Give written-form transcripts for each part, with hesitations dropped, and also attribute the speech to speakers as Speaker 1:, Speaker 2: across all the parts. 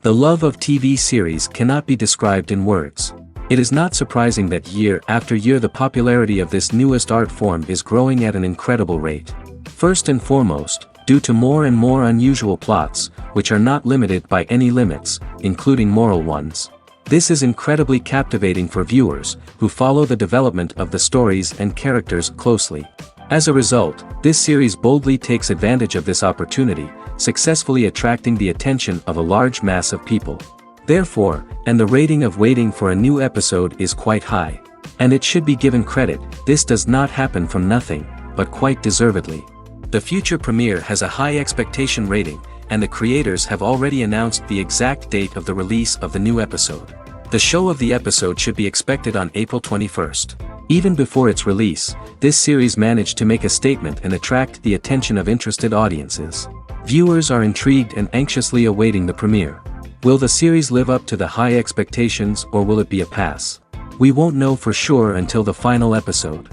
Speaker 1: The love of TV series cannot be described in words. It is not surprising that year after year the popularity of this newest art form is growing at an incredible rate. First and foremost, due to more and more unusual plots, which are not limited by any limits, including moral ones. This is incredibly captivating for viewers, who follow the development of the stories and characters closely. As a result, this series boldly takes advantage of this opportunity, successfully attracting the attention of a large mass of people. Therefore, and the rating of waiting for a new episode is quite high. And it should be given credit, this does not happen from nothing, but quite deservedly. The future premiere has a high expectation rating, and the creators have already announced the exact date of the release of the new episode. The show of the episode should be expected on April 21st. Even before its release, this series managed to make a statement and attract the attention of interested audiences. Viewers are intrigued and anxiously awaiting the premiere. Will the series live up to the high expectations or will it be a pass? We won't know for sure until the final episode.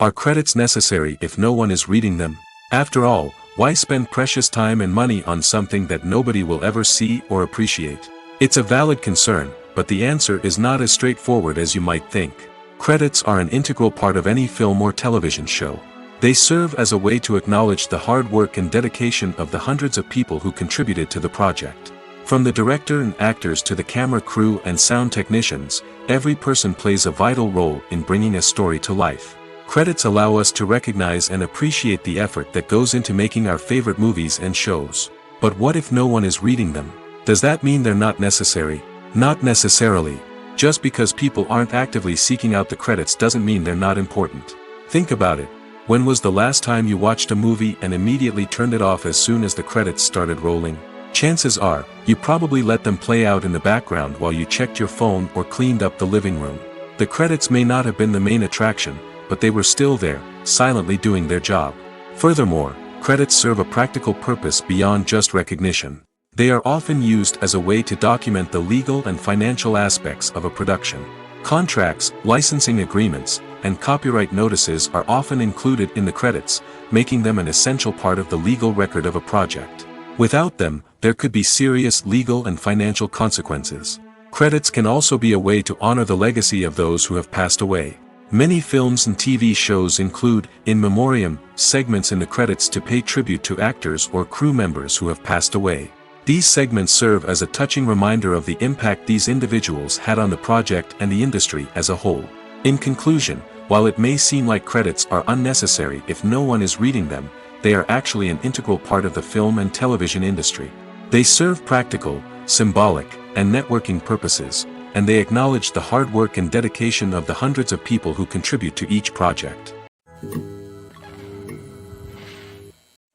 Speaker 2: Are credits necessary if no one is reading them? After all, why spend precious time and money on something that nobody will ever see or appreciate? It's a valid concern, but the answer is not as straightforward as you might think. Credits are an integral part of any film or television show. They serve as a way to acknowledge the hard work and dedication of the hundreds of people who contributed to the project. From the director and actors to the camera crew and sound technicians, every person plays a vital role in bringing a story to life. Credits allow us to recognize and appreciate the effort that goes into making our favorite movies and shows. But what if no one is reading them? Does that mean they're not necessary? Not necessarily. Just because people aren't actively seeking out the credits doesn't mean they're not important. Think about it. When was the last time you watched a movie and immediately turned it off as soon as the credits started rolling? Chances are, you probably let them play out in the background while you checked your phone or cleaned up the living room. The credits may not have been the main attraction, but they were still there, silently doing their job. Furthermore, credits serve a practical purpose beyond just recognition. They are often used as a way to document the legal and financial aspects of a production. Contracts, licensing agreements, and copyright notices are often included in the credits, making them an essential part of the legal record of a project. Without them, there could be serious legal and financial consequences. Credits can also be a way to honor the legacy of those who have passed away. Many films and TV shows include, in memoriam, segments in the credits to pay tribute to actors or crew members who have passed away. These segments serve as a touching reminder of the impact these individuals had on the project and the industry as a whole. In conclusion, while it may seem like credits are unnecessary if no one is reading them, they are actually an integral part of the film and television industry. They serve practical, symbolic, and networking purposes, and they acknowledge the hard work and dedication of the hundreds of people who contribute to each project.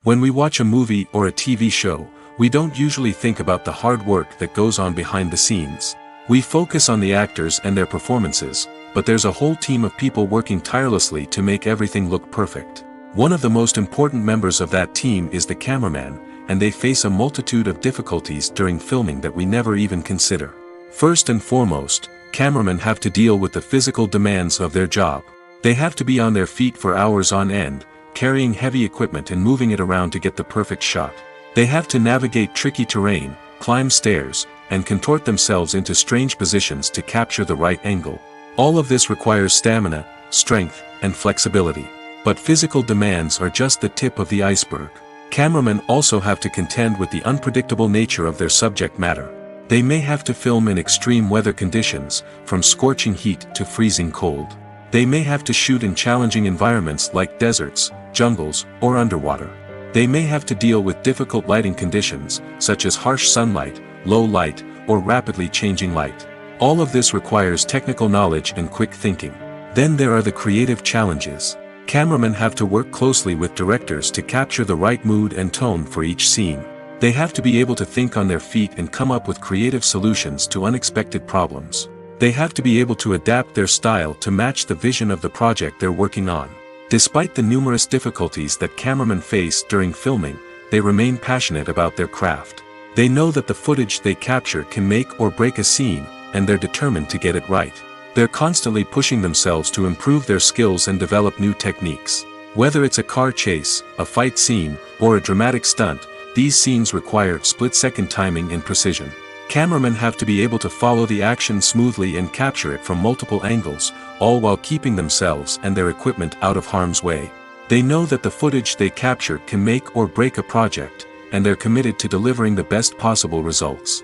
Speaker 2: When we watch a movie or a TV show, we don't usually think about the hard work that goes on behind the scenes. We focus on the actors and their performances, but there's a whole team of people working tirelessly to make everything look perfect. One of the most important members of that team is the cameraman, and they face a multitude of difficulties during filming that we never even consider. First and foremost, cameramen have to deal with the physical demands of their job. They have to be on their feet for hours on end, carrying heavy equipment and moving it around to get the perfect shot. They have to navigate tricky terrain, climb stairs, and contort themselves into strange positions to capture the right angle. All of this requires stamina, strength, and flexibility. But physical demands are just the tip of the iceberg. Cameramen also have to contend with the unpredictable nature of their subject matter. They may have to film in extreme weather conditions, from scorching heat to freezing cold. They may have to shoot in challenging environments like deserts, jungles, or underwater. They may have to deal with difficult lighting conditions, such as harsh sunlight, low light, or rapidly changing light. All of this requires technical knowledge and quick thinking. Then there are the creative challenges. Cameramen have to work closely with directors to capture the right mood and tone for each scene. They have to be able to think on their feet and come up with creative solutions to unexpected problems. They have to be able to adapt their style to match the vision of the project they're working on. Despite the numerous difficulties that cameramen face during filming, they remain passionate about their craft. They know that the footage they capture can make or break a scene, and they're determined to get it right. They're constantly pushing themselves to improve their skills and develop new techniques. Whether it's a car chase, a fight scene, or a dramatic stunt, these scenes require split-second timing and precision. Cameramen have to be able to follow the action smoothly and capture it from multiple angles, all while keeping themselves and their equipment out of harm's way. They know that the footage they capture can make or break a project, and they're committed to delivering the best possible results.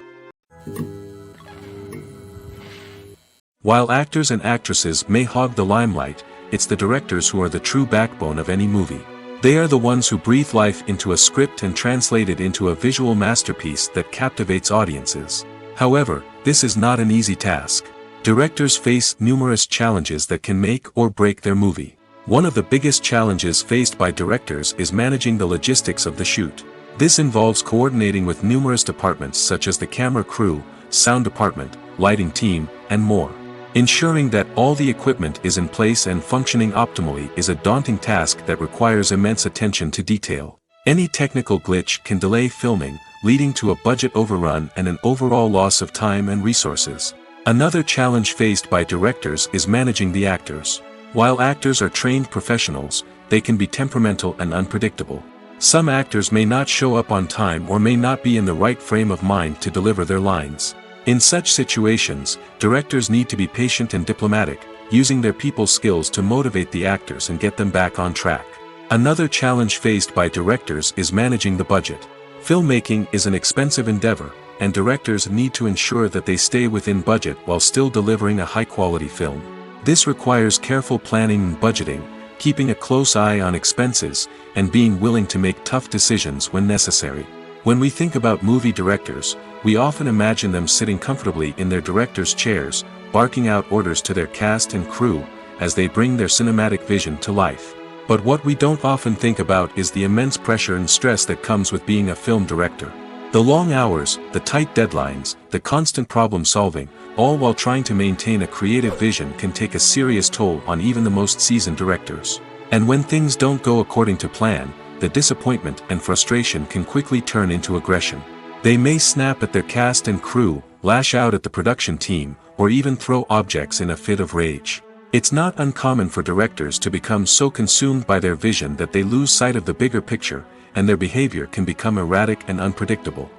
Speaker 2: While actors and actresses may hog the limelight, it's the directors who are the true backbone of any movie. They are the ones who breathe life into a script and translate it into a visual masterpiece that captivates audiences. However, this is not an easy task. Directors face numerous challenges that can make or break their movie. One of the biggest challenges faced by directors is managing the logistics of the shoot. This involves coordinating with numerous departments such as the camera crew, sound department, lighting team, and more. Ensuring that all the equipment is in place and functioning optimally is a daunting task that requires immense attention to detail. Any technical glitch can delay filming, leading to a budget overrun and an overall loss of time and resources. Another challenge faced by directors is managing the actors. While actors are trained professionals, they can be temperamental and unpredictable. Some actors may not show up on time or may not be in the right frame of mind to deliver their lines. In such situations, directors need to be patient and diplomatic, using their people skills to motivate the actors and get them back on track. Another challenge faced by directors is managing the budget. Filmmaking is an expensive endeavor, and directors need to ensure that they stay within budget while still delivering a high-quality film. This requires careful planning and budgeting, keeping a close eye on expenses, and being willing to make tough decisions when necessary. When we think about movie directors, we often imagine them sitting comfortably in their director's chairs, barking out orders to their cast and crew, as they bring their cinematic vision to life. But what we don't often think about is the immense pressure and stress that comes with being a film director. The long hours, the tight deadlines, the constant problem solving, all while trying to maintain a creative vision can take a serious toll on even the most seasoned directors. And when things don't go according to plan, the disappointment and frustration can quickly turn into aggression. They may snap at their cast and crew, lash out at the production team, or even throw objects in a fit of rage. It's not uncommon for directors to become so consumed by their vision that they lose sight of the bigger picture, and their behavior can become erratic and unpredictable.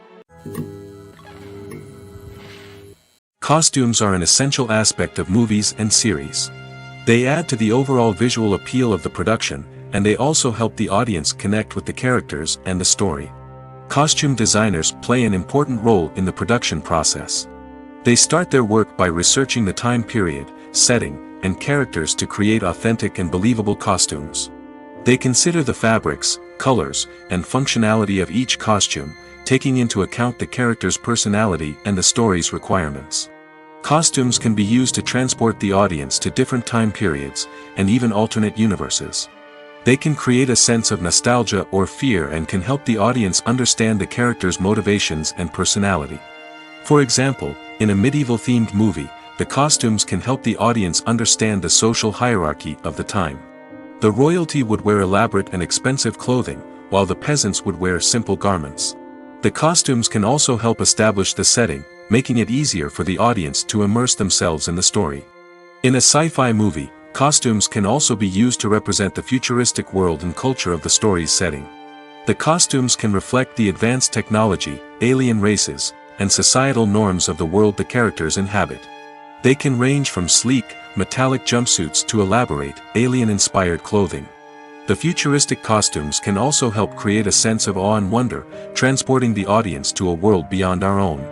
Speaker 2: Costumes are an essential aspect of movies and series. They add to the overall visual appeal of the production, and they also help the audience connect with the characters and the story. Costume designers play an important role in the production process. They start their work by researching the time period, setting, and characters to create authentic and believable costumes. They consider the fabrics, colors, and functionality of each costume, taking into account the character's personality and the story's requirements. Costumes can be used to transport the audience to different time periods, and even alternate universes. They can create a sense of nostalgia or fear and can help the audience understand the character's motivations and personality. For example, in a medieval-themed movie, the costumes can help the audience understand the social hierarchy of the time. The royalty would wear elaborate and expensive clothing, while the peasants would wear simple garments. The costumes can also help establish the setting, making it easier for the audience to immerse themselves in the story. In a sci-fi movie, costumes can also be used to represent the futuristic world and culture of the story's setting. The costumes can reflect the advanced technology, alien races, and societal norms of the world the characters inhabit. They can range from sleek, metallic jumpsuits to elaborate, alien-inspired clothing. The futuristic costumes can also help create a sense of awe and wonder, transporting the audience to a world beyond our own.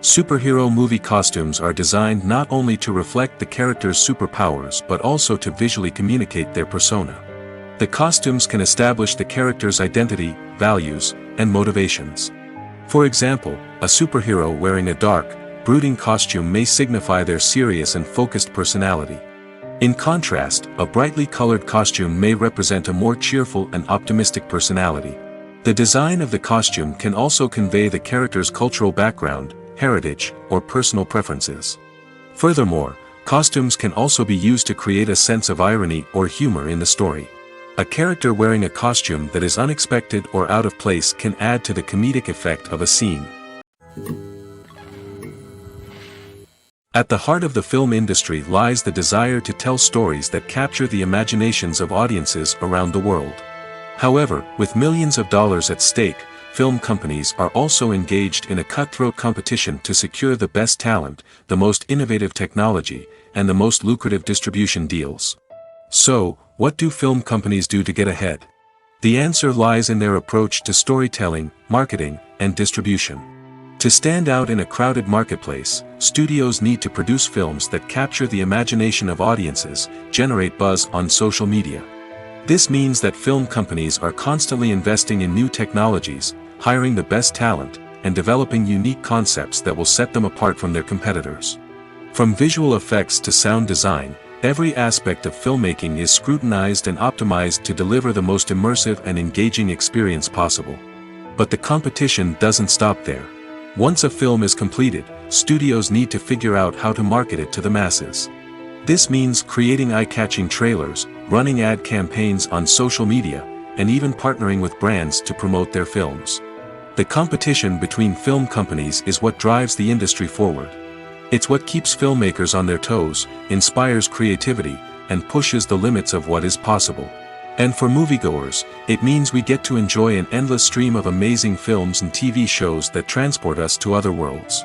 Speaker 2: Superhero movie costumes are designed not only to reflect the character's superpowers but also to visually communicate their persona. The costumes can establish the character's identity, values, and motivations. For example, a superhero wearing a dark, brooding costume may signify their serious and focused personality. In contrast, a brightly colored costume may represent a more cheerful and optimistic personality. The design of the costume can also convey the character's cultural background, heritage, or personal preferences. Furthermore, costumes can also be used to create a sense of irony or humor in the story. A character wearing a costume that is unexpected or out of place can add to the comedic effect of a scene. At the heart of the film industry lies the desire to tell stories that capture the imaginations of audiences around the world. However, with millions of dollars at stake, film companies are also engaged in a cutthroat competition to secure the best talent, the most innovative technology, and the most lucrative distribution deals. So, what do film companies do to get ahead? The answer lies in their approach to storytelling, marketing, and distribution. To stand out in a crowded marketplace, studios need to produce films that capture the imagination of audiences, generate buzz on social media. This means that film companies are constantly investing in new technologies, hiring the best talent, and developing unique concepts that will set them apart from their competitors. From visual effects to sound design, every aspect of filmmaking is scrutinized and optimized to deliver the most immersive and engaging experience possible. But the competition doesn't stop there. Once a film is completed, studios need to figure out how to market it to the masses. This means creating eye-catching trailers, running ad campaigns on social media, and even partnering with brands to promote their films. The competition between film companies is what drives the industry forward. It's what keeps filmmakers on their toes, inspires creativity, and pushes the limits of what is possible. And for moviegoers, it means we get to enjoy an endless stream of amazing films and TV shows that transport us to other worlds.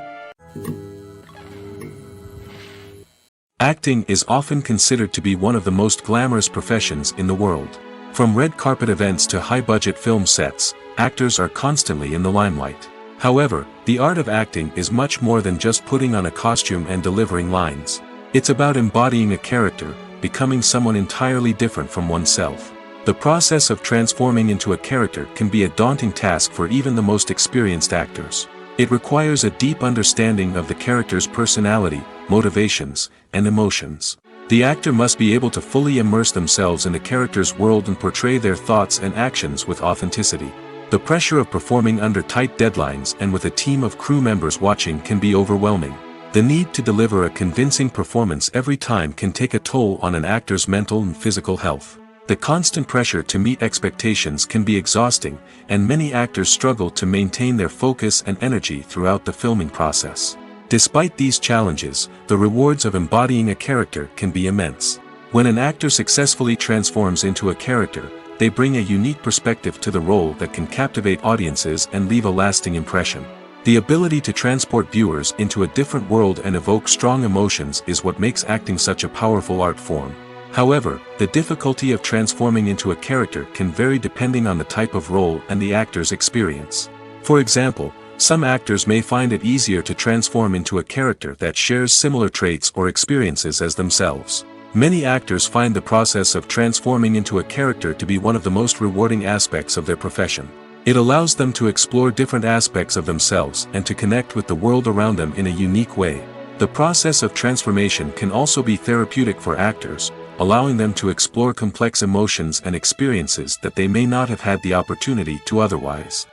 Speaker 2: Acting is often considered to be one of the most glamorous professions in the world. From red carpet events to high-budget film sets, actors are constantly in the limelight. However, the art of acting is much more than just putting on a costume and delivering lines. It's about embodying a character, becoming someone entirely different from oneself. The process of transforming into a character can be a daunting task for even the most experienced actors. It requires a deep understanding of the character's personality, motivations, and emotions. The actor must be able to fully immerse themselves in the character's world and portray their thoughts and actions with authenticity. The pressure of performing under tight deadlines and with a team of crew members watching can be overwhelming. The need to deliver a convincing performance every time can take a toll on an actor's mental and physical health. The constant pressure to meet expectations can be exhausting, and many actors struggle to maintain their focus and energy throughout the filming process. Despite these challenges, the rewards of embodying a character can be immense. When an actor successfully transforms into a character, they bring a unique perspective to the role that can captivate audiences and leave a lasting impression. The ability to transport viewers into a different world and evoke strong emotions is what makes acting such a powerful art form. However, the difficulty of transforming into a character can vary depending on the type of role and the actor's experience. For example, some actors may find it easier to transform into a character that shares similar traits or experiences as themselves. Many actors find the process of transforming into a character to be one of the most rewarding aspects of their profession. It allows them to explore different aspects of themselves and to connect with the world around them in a unique way. The process of transformation can also be therapeutic for actors, allowing them to explore complex emotions and experiences that they may not have had the opportunity to otherwise.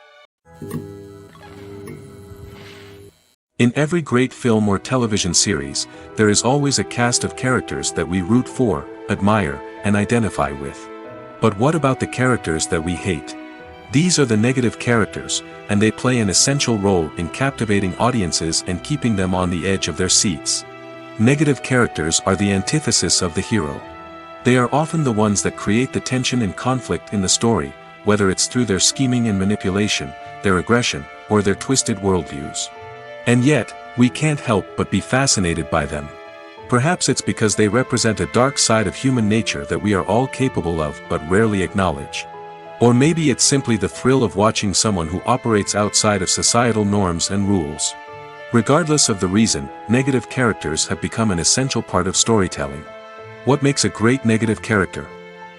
Speaker 2: In every great film or television series, there is always a cast of characters that we root for, admire, and identify with. But what about the characters that we hate? These are the negative characters, and they play an essential role in captivating audiences and keeping them on the edge of their seats. Negative characters are the antithesis of the hero. They are often the ones that create the tension and conflict in the story, whether it's through their scheming and manipulation, their aggression, or their twisted worldviews. And yet, we can't help but be fascinated by them. Perhaps it's because they represent a dark side of human nature that we are all capable of but rarely acknowledge. Or maybe it's simply the thrill of watching someone who operates outside of societal norms and rules. Regardless of the reason, negative characters have become an essential part of storytelling. What makes a great negative character?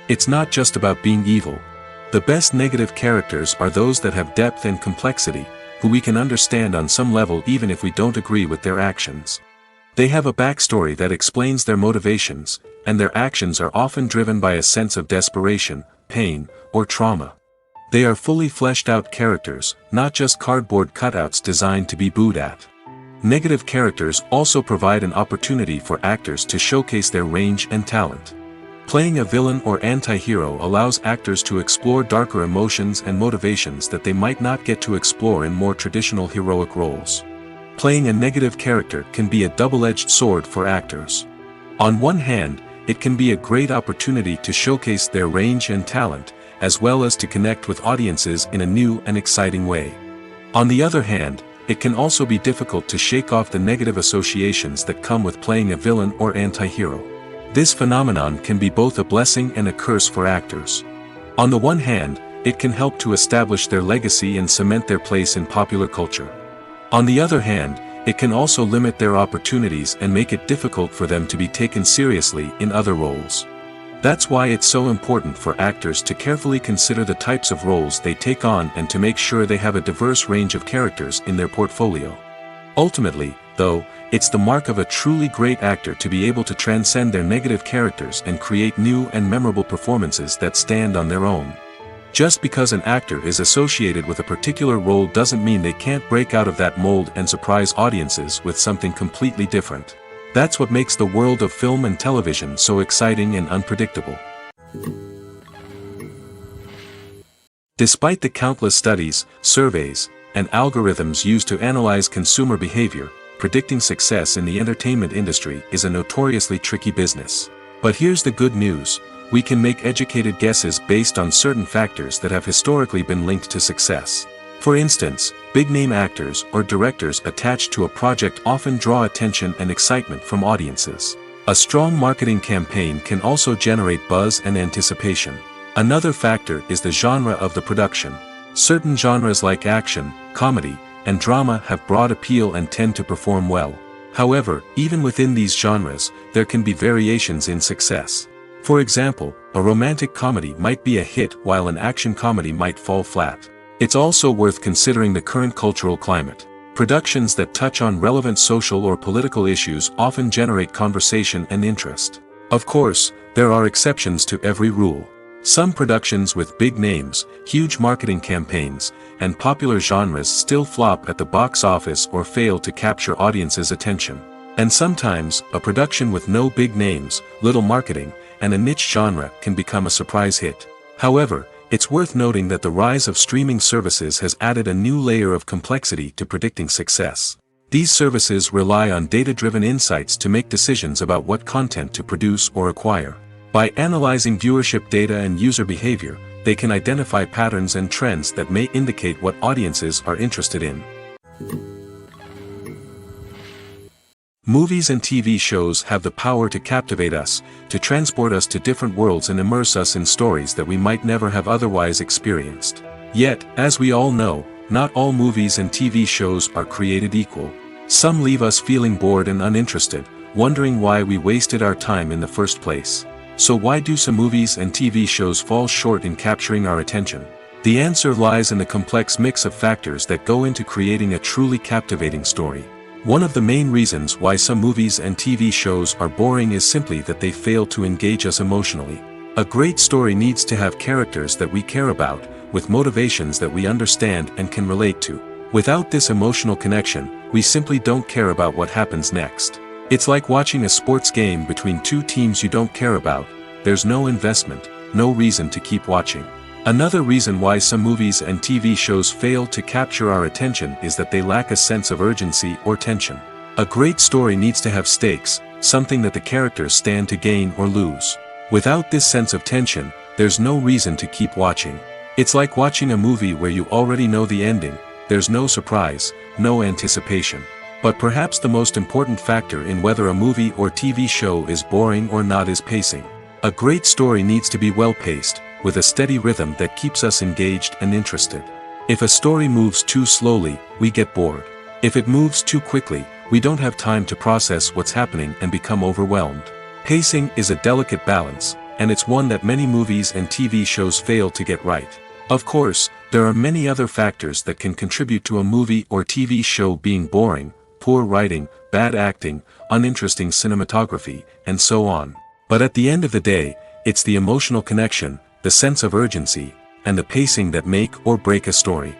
Speaker 2: It's not just about being evil. The best negative characters are those that have depth and complexity, who we can understand on some level even if we don't agree with their actions. They have a backstory that explains their motivations, and their actions are often driven by a sense of desperation, pain, or trauma. They are fully fleshed out characters, not just cardboard cutouts designed to be booed at. Negative characters also provide an opportunity for actors to showcase their range and talent. Playing a villain or anti-hero allows actors to explore darker emotions and motivations that they might not get to explore in more traditional heroic roles. Playing a negative character can be a double-edged sword for actors. On one hand, it can be a great opportunity to showcase their range and talent, as well as to connect with audiences in a new and exciting way. On the other hand, it can also be difficult to shake off the negative associations that come with playing a villain or anti-hero. This phenomenon can be both a blessing and a curse for actors. On the one hand, it can help to establish their legacy and cement their place in popular culture. On the other hand, it can also limit their opportunities and make it difficult for them to be taken seriously in other roles. That's why it's so important for actors to carefully consider the types of roles they take on and to make sure they have a diverse range of characters in their portfolio. Ultimately, though, it's the mark of a truly great actor to be able to transcend their negative characters and create new and memorable performances that stand on their own. Just because an actor is associated with a particular role doesn't mean they can't break out of that mold and surprise audiences with something completely different. That's what makes the world of film and television so exciting and unpredictable. Despite the countless studies, surveys, and algorithms used to analyze consumer behavior, predicting success in the entertainment industry is a notoriously tricky business. But here's the good news: we can make educated guesses based on certain factors that have historically been linked to success. For instance, big-name actors or directors attached to a project often draw attention and excitement from audiences. A strong marketing campaign can also generate buzz and anticipation. Another factor is the genre of the production. Certain genres like action, comedy, and drama have broad appeal and tend to perform well. However, even within these genres, there can be variations in success. For example, a romantic comedy might be a hit while an action comedy might fall flat. It's also worth considering the current cultural climate. Productions that touch on relevant social or political issues often generate conversation and interest. Of course, there are exceptions to every rule. Some productions with big names, huge marketing campaigns, and popular genres still flop at the box office or fail to capture audiences' attention. And sometimes, a production with no big names, little marketing, and a niche genre can become a surprise hit. However, it's worth noting that the rise of streaming services has added a new layer of complexity to predicting success. These services rely on data-driven insights to make decisions about what content to produce or acquire. By analyzing viewership data and user behavior, they can identify patterns and trends that may indicate what audiences are interested in. Movies and TV shows have the power to captivate us, to transport us to different worlds and immerse us in stories that we might never have otherwise experienced. Yet, as we all know, not all movies and TV shows are created equal. Some leave us feeling bored and uninterested, wondering why we wasted our time in the first place. So why do some movies and TV shows fall short in capturing our attention? The answer lies in the complex mix of factors that go into creating a truly captivating story. One of the main reasons why some movies and TV shows are boring is simply that they fail to engage us emotionally. A great story needs to have characters that we care about, with motivations that we understand and can relate to. Without this emotional connection, we simply don't care about what happens next. It's like watching a sports game between two teams you don't care about. There's no investment, no reason to keep watching. Another reason why some movies and TV shows fail to capture our attention is that they lack a sense of urgency or tension. A great story needs to have stakes, something that the characters stand to gain or lose. Without this sense of tension, there's no reason to keep watching. It's like watching a movie where you already know the ending. There's no surprise, no anticipation. But perhaps the most important factor in whether a movie or TV show is boring or not is pacing. A great story needs to be well-paced, with a steady rhythm that keeps us engaged and interested. If a story moves too slowly, we get bored. If it moves too quickly, we don't have time to process what's happening and become overwhelmed. Pacing is a delicate balance, and it's one that many movies and TV shows fail to get right. Of course, there are many other factors that can contribute to a movie or TV show being boring: poor writing, bad acting, uninteresting cinematography, and so on. But at the end of the day, it's the emotional connection, the sense of urgency, and the pacing that make or break a story.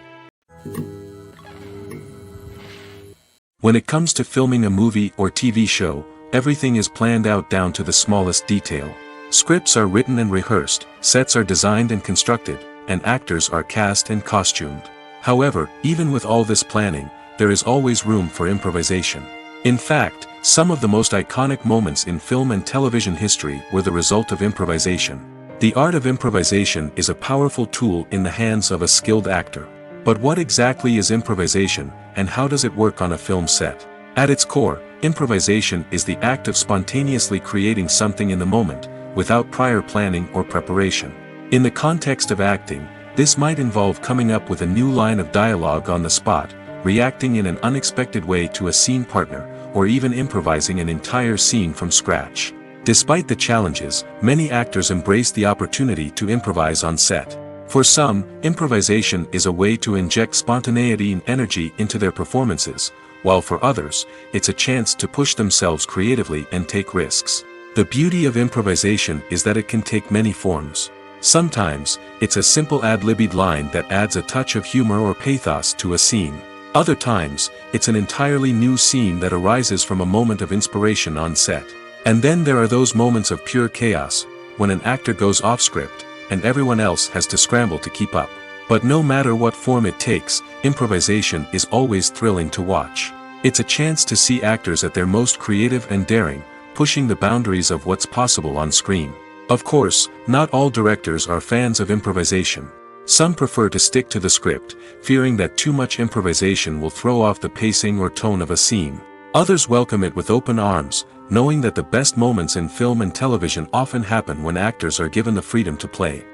Speaker 2: When it comes to filming a movie or TV show, everything is planned out down to the smallest detail. Scripts are written and rehearsed, sets are designed and constructed, and actors are cast and costumed. However, even with all this planning, there is always room for improvisation. In fact, some of the most iconic moments in film and television history were the result of improvisation. The art of improvisation is a powerful tool in the hands of a skilled actor. But what exactly is improvisation, and how does it work on a film set? At its core, improvisation is the act of spontaneously creating something in the moment, without prior planning or preparation. In the context of acting, this might involve coming up with a new line of dialogue on the spot, reacting in an unexpected way to a scene partner, or even improvising an entire scene from scratch. Despite the challenges, many actors embrace the opportunity to improvise on set. For some, improvisation is a way to inject spontaneity and energy into their performances, while for others, it's a chance to push themselves creatively and take risks. The beauty of improvisation is that it can take many forms. Sometimes, it's a simple ad-libbed line that adds a touch of humor or pathos to a scene. Other times, it's an entirely new scene that arises from a moment of inspiration on set. And then there are those moments of pure chaos, when an actor goes off script, and everyone else has to scramble to keep up. But no matter what form it takes, improvisation is always thrilling to watch. It's a chance to see actors at their most creative and daring, pushing the boundaries of what's possible on screen. Of course, not all directors are fans of improvisation. Some prefer to stick to the script, fearing that too much improvisation will throw off the pacing or tone of a scene. Others welcome it with open arms, knowing that the best moments in film and television often happen when actors are given the freedom to play.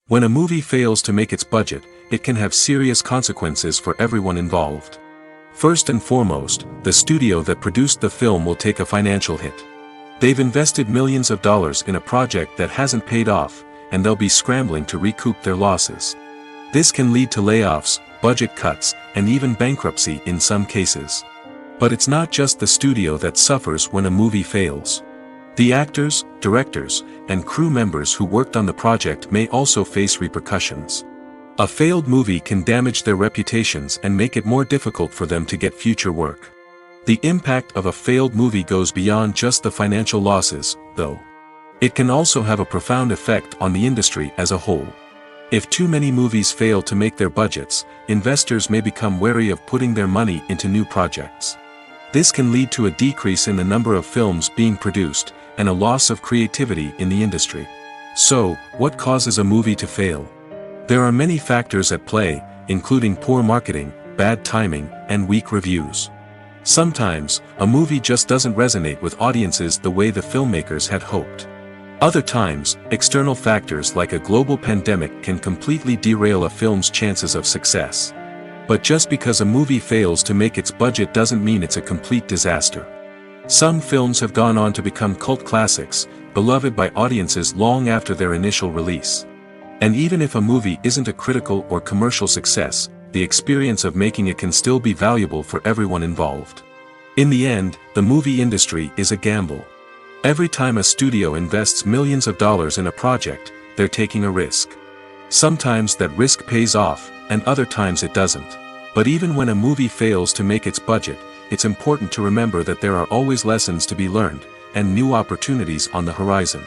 Speaker 2: When a movie fails to make its budget, it can have serious consequences for everyone involved. First and foremost, the studio that produced the film will take a financial hit. They've invested millions of dollars in a project that hasn't paid off, and they'll be scrambling to recoup their losses. This can lead to layoffs, budget cuts, and even bankruptcy in some cases. But it's not just the studio that suffers when a movie fails. The actors, directors, and crew members who worked on the project may also face repercussions. A failed movie can damage their reputations and make it more difficult for them to get future work. The impact of a failed movie goes beyond just the financial losses, though. It can also have a profound effect on the industry as a whole. If too many movies fail to make their budgets, investors may become wary of putting their money into new projects. This can lead to a decrease in the number of films being produced, and a loss of creativity in the industry. So, what causes a movie to fail? There are many factors at play, including poor marketing, bad timing, and weak reviews. Sometimes, a movie just doesn't resonate with audiences the way the filmmakers had hoped. Other times, external factors like a global pandemic can completely derail a film's chances of success. But just because a movie fails to make its budget doesn't mean it's a complete disaster. Some films have gone on to become cult classics, beloved by audiences long after their initial release. And even if a movie isn't a critical or commercial success, the experience of making it can still be valuable for everyone involved. In the end, the movie industry is a gamble. Every time a studio invests millions of dollars in a project, they're taking a risk. Sometimes that risk pays off, and other times it doesn't. But even when a movie fails to make its budget, it's important to remember that there are always lessons to be learned, and new opportunities on the horizon.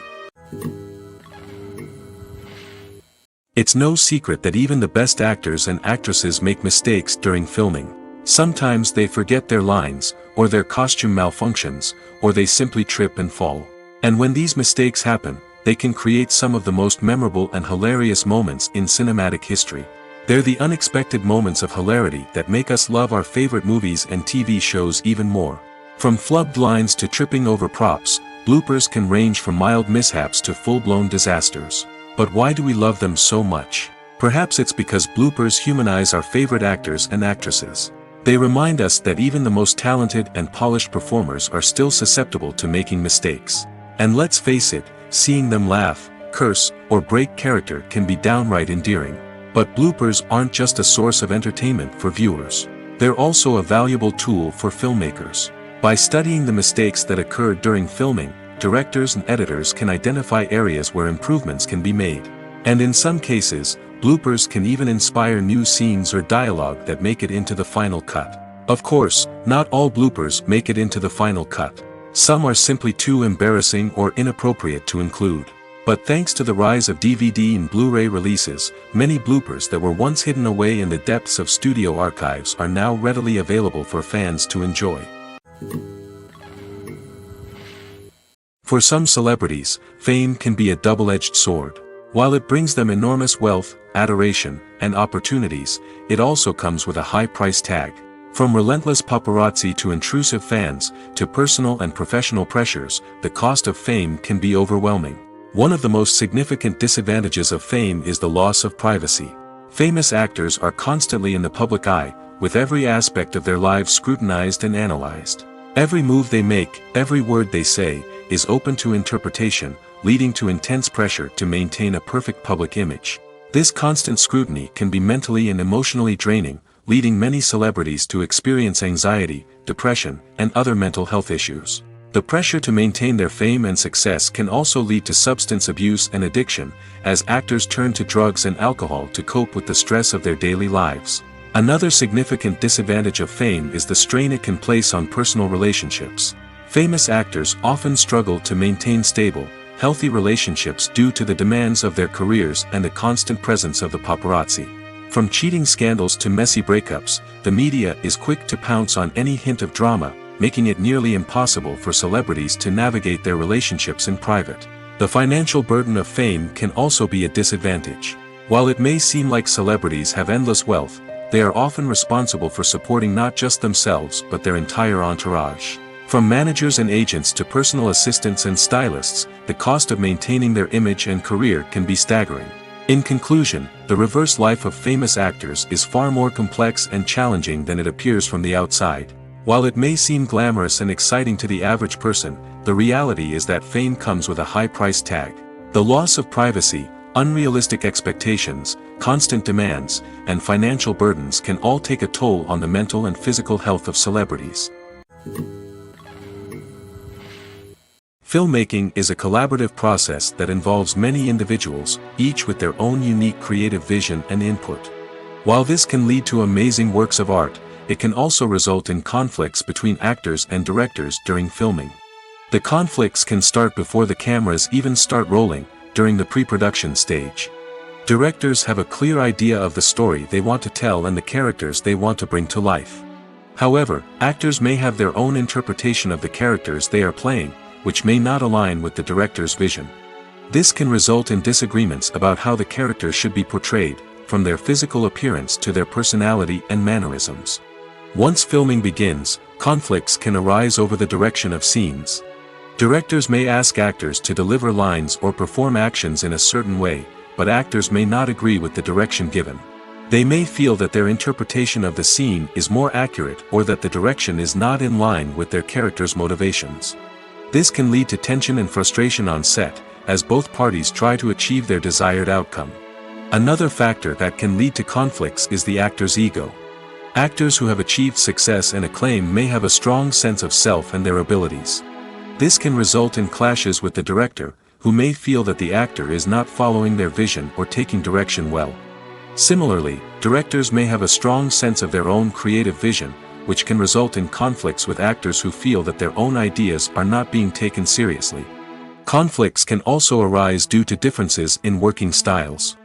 Speaker 2: It's no secret that even the best actors and actresses make mistakes during filming. Sometimes they forget their lines, or their costume malfunctions, or they simply trip and fall. And when these mistakes happen, they can create some of the most memorable and hilarious moments in cinematic history. They're the unexpected moments of hilarity that make us love our favorite movies and TV shows even more. From flubbed lines to tripping over props, bloopers can range from mild mishaps to full-blown disasters. But why do we love them so much? Perhaps it's because bloopers humanize our favorite actors and actresses. They remind us that even the most talented and polished performers are still susceptible to making mistakes. And let's face it, seeing them laugh, curse, or break character can be downright endearing. But bloopers aren't just a source of entertainment for viewers. They're also a valuable tool for filmmakers. By studying the mistakes that occurred during filming, directors and editors can identify areas where improvements can be made. And in some cases, bloopers can even inspire new scenes or dialogue that make it into the final cut. Of course, not all bloopers make it into the final cut. Some are simply too embarrassing or inappropriate to include. But thanks to the rise of DVD and Blu-ray releases, many bloopers that were once hidden away in the depths of studio archives are now readily available for fans to enjoy. For some celebrities, fame can be a double-edged sword. While it brings them enormous wealth, adoration, and opportunities, it also comes with a high price tag. From relentless paparazzi to intrusive fans, to personal and professional pressures, the cost of fame can be overwhelming. One of the most significant disadvantages of fame is the loss of privacy. Famous actors are constantly in the public eye, with every aspect of their lives scrutinized and analyzed. Every move they make, every word they say, is open to interpretation, leading to intense pressure to maintain a perfect public image. This constant scrutiny can be mentally and emotionally draining, leading many celebrities to experience anxiety, depression, and other mental health issues. The pressure to maintain their fame and success can also lead to substance abuse and addiction, as actors turn to drugs and alcohol to cope with the stress of their daily lives. Another significant disadvantage of fame is the strain it can place on personal relationships. Famous actors often struggle to maintain stable, healthy relationships due to the demands of their careers and the constant presence of the paparazzi. From cheating scandals to messy breakups, the media is quick to pounce on any hint of drama, making it nearly impossible for celebrities to navigate their relationships in private. The financial burden of fame can also be a disadvantage. While it may seem like celebrities have endless wealth, they are often responsible for supporting not just themselves but their entire entourage. From managers and agents to personal assistants and stylists, the cost of maintaining their image and career can be staggering. In conclusion, the reverse life of famous actors is far more complex and challenging than it appears from the outside. While it may seem glamorous and exciting to the average person, the reality is that fame comes with a high price tag. The loss of privacy, unrealistic expectations, constant demands, and financial burdens can all take a toll on the mental and physical health of celebrities. Filmmaking is a collaborative process that involves many individuals, each with their own unique creative vision and input. While this can lead to amazing works of art, it can also result in conflicts between actors and directors during filming. The conflicts can start before the cameras even start rolling, during the pre-production stage. Directors have a clear idea of the story they want to tell and the characters they want to bring to life. However, actors may have their own interpretation of the characters they are playing, which may not align with the director's vision. This can result in disagreements about how the characters should be portrayed, from their physical appearance to their personality and mannerisms. Once filming begins, conflicts can arise over the direction of scenes. Directors may ask actors to deliver lines or perform actions in a certain way, but actors may not agree with the direction given. They may feel that their interpretation of the scene is more accurate or that the direction is not in line with their character's motivations. This can lead to tension and frustration on set, as both parties try to achieve their desired outcome. Another factor that can lead to conflicts is the actor's ego. Actors who have achieved success and acclaim may have a strong sense of self and their abilities. This can result in clashes with the director, who may feel that the actor is not following their vision or taking direction well. Similarly, directors may have a strong sense of their own creative vision, which can result in conflicts with actors who feel that their own ideas are not being taken seriously. Conflicts can also arise due to differences in working styles.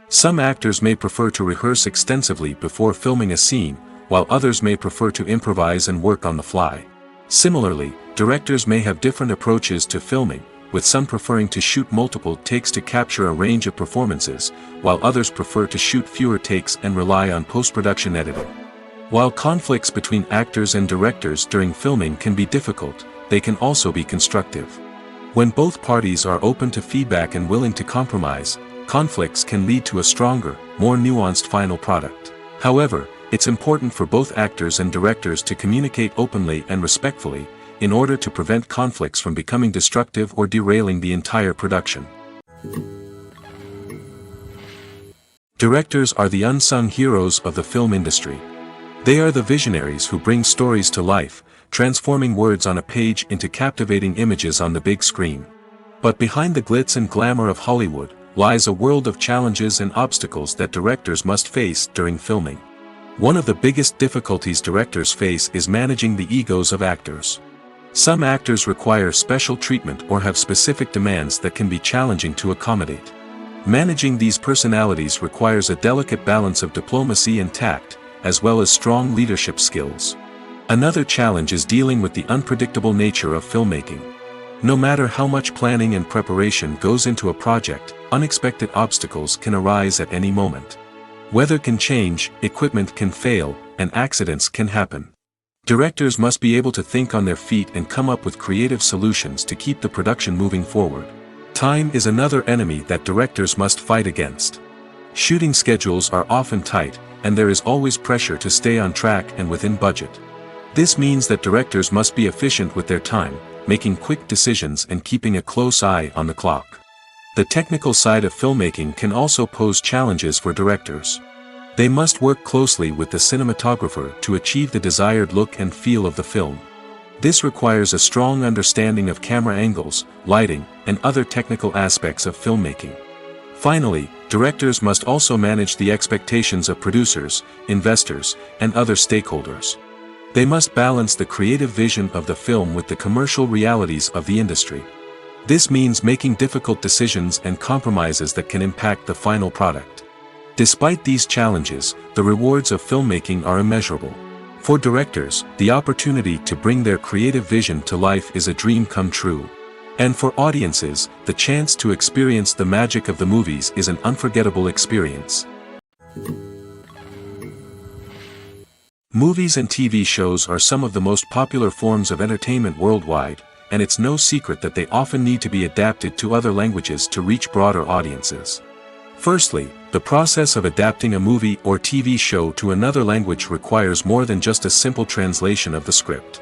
Speaker 2: Some actors may prefer to rehearse extensively before filming a scene, while others may prefer to improvise and work on the fly. Similarly, directors may have different approaches to filming, with some preferring to shoot multiple takes to capture a range of performances, while others prefer to shoot fewer takes and rely on post-production editing. While conflicts between actors and directors during filming can be difficult, they can also be constructive. When both parties are open to feedback and willing to compromise, conflicts can lead to a stronger, more nuanced final product. However, it's important for both actors and directors to communicate openly and respectfully, in order to prevent conflicts from becoming destructive or derailing the entire production. Directors are the unsung heroes of the film industry. They are the visionaries who bring stories to life, transforming words on a page into captivating images on the big screen. But behind the glitz and glamour of Hollywood, lies a world of challenges and obstacles that directors must face during filming. One of the biggest difficulties directors face is managing the egos of actors. Some actors require special treatment or have specific demands that can be challenging to accommodate. Managing these personalities requires a delicate balance of diplomacy and tact, as well as strong leadership skills. Another challenge is dealing with the unpredictable nature of filmmaking. No matter how much planning and preparation goes into a project, unexpected obstacles can arise at any moment. Weather can change, equipment can fail, and accidents can happen. Directors must be able to think on their feet and come up with creative solutions to keep the production moving forward. Time is another enemy that directors must fight against. Shooting schedules are often tight, and there is always pressure to stay on track and within budget. This means that directors must be efficient with their time, making quick decisions and keeping a close eye on the clock. The technical side of filmmaking can also pose challenges for directors. They must work closely with the cinematographer to achieve the desired look and feel of the film. This requires a strong understanding of camera angles, lighting, and other technical aspects of filmmaking. Finally, directors must also manage the expectations of producers, investors, and other stakeholders. They must balance the creative vision of the film with the commercial realities of the industry. This means making difficult decisions and compromises that can impact the final product. Despite these challenges, the rewards of filmmaking are immeasurable. For directors, the opportunity to bring their creative vision to life is a dream come true. And for audiences, the chance to experience the magic of the movies is an unforgettable experience. Movies and TV shows are some of the most popular forms of entertainment worldwide, and it's no secret that they often need to be adapted to other languages to reach broader audiences. Firstly, the process of adapting a movie or TV show to another language requires more than just a simple translation of the script.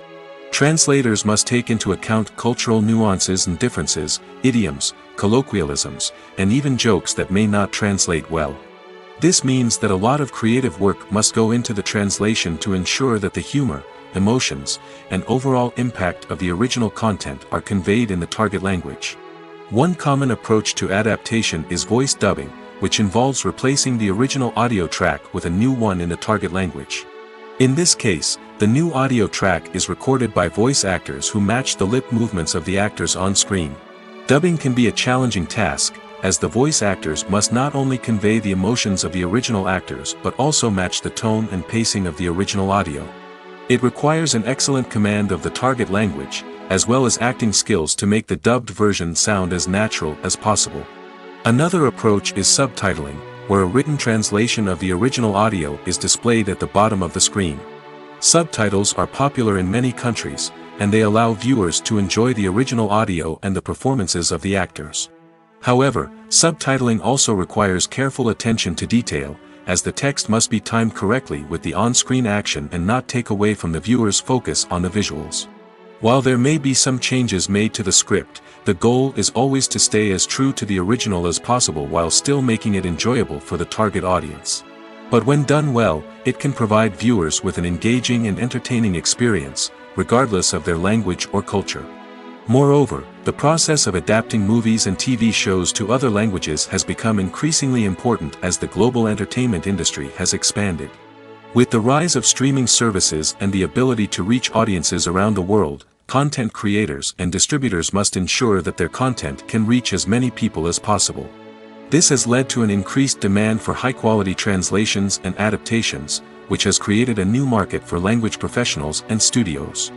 Speaker 2: Translators must take into account cultural nuances and differences, idioms, colloquialisms, and even jokes that may not translate well. This means that a lot of creative work must go into the translation to ensure that the humor, emotions, and overall impact of the original content are conveyed in the target language. One common approach to adaptation is voice dubbing, which involves replacing the original audio track with a new one in the target language. In this case, the new audio track is recorded by voice actors who match the lip movements of the actors on screen. Dubbing can be a challenging task, as the voice actors must not only convey the emotions of the original actors but also match the tone and pacing of the original audio. It requires an excellent command of the target language, as well as acting skills to make the dubbed version sound as natural as possible. Another approach is subtitling, where a written translation of the original audio is displayed at the bottom of the screen. Subtitles are popular in many countries, and they allow viewers to enjoy the original audio and the performances of the actors. However, subtitling also requires careful attention to detail, as the text must be timed correctly with the on-screen action and not take away from the viewer's focus on the visuals. While there may be some changes made to the script, the goal is always to stay as true to the original as possible while still making it enjoyable for the target audience. But when done well, it can provide viewers with an engaging and entertaining experience, regardless of their language or culture. Moreover, the process of adapting movies and TV shows to other languages has become increasingly important as the global entertainment industry has expanded. With the rise of streaming services and the ability to reach audiences around the world, content creators and distributors must ensure that their content can reach as many people as possible. This has led to an increased demand for high-quality translations and adaptations, which has created a new market for language professionals and studios.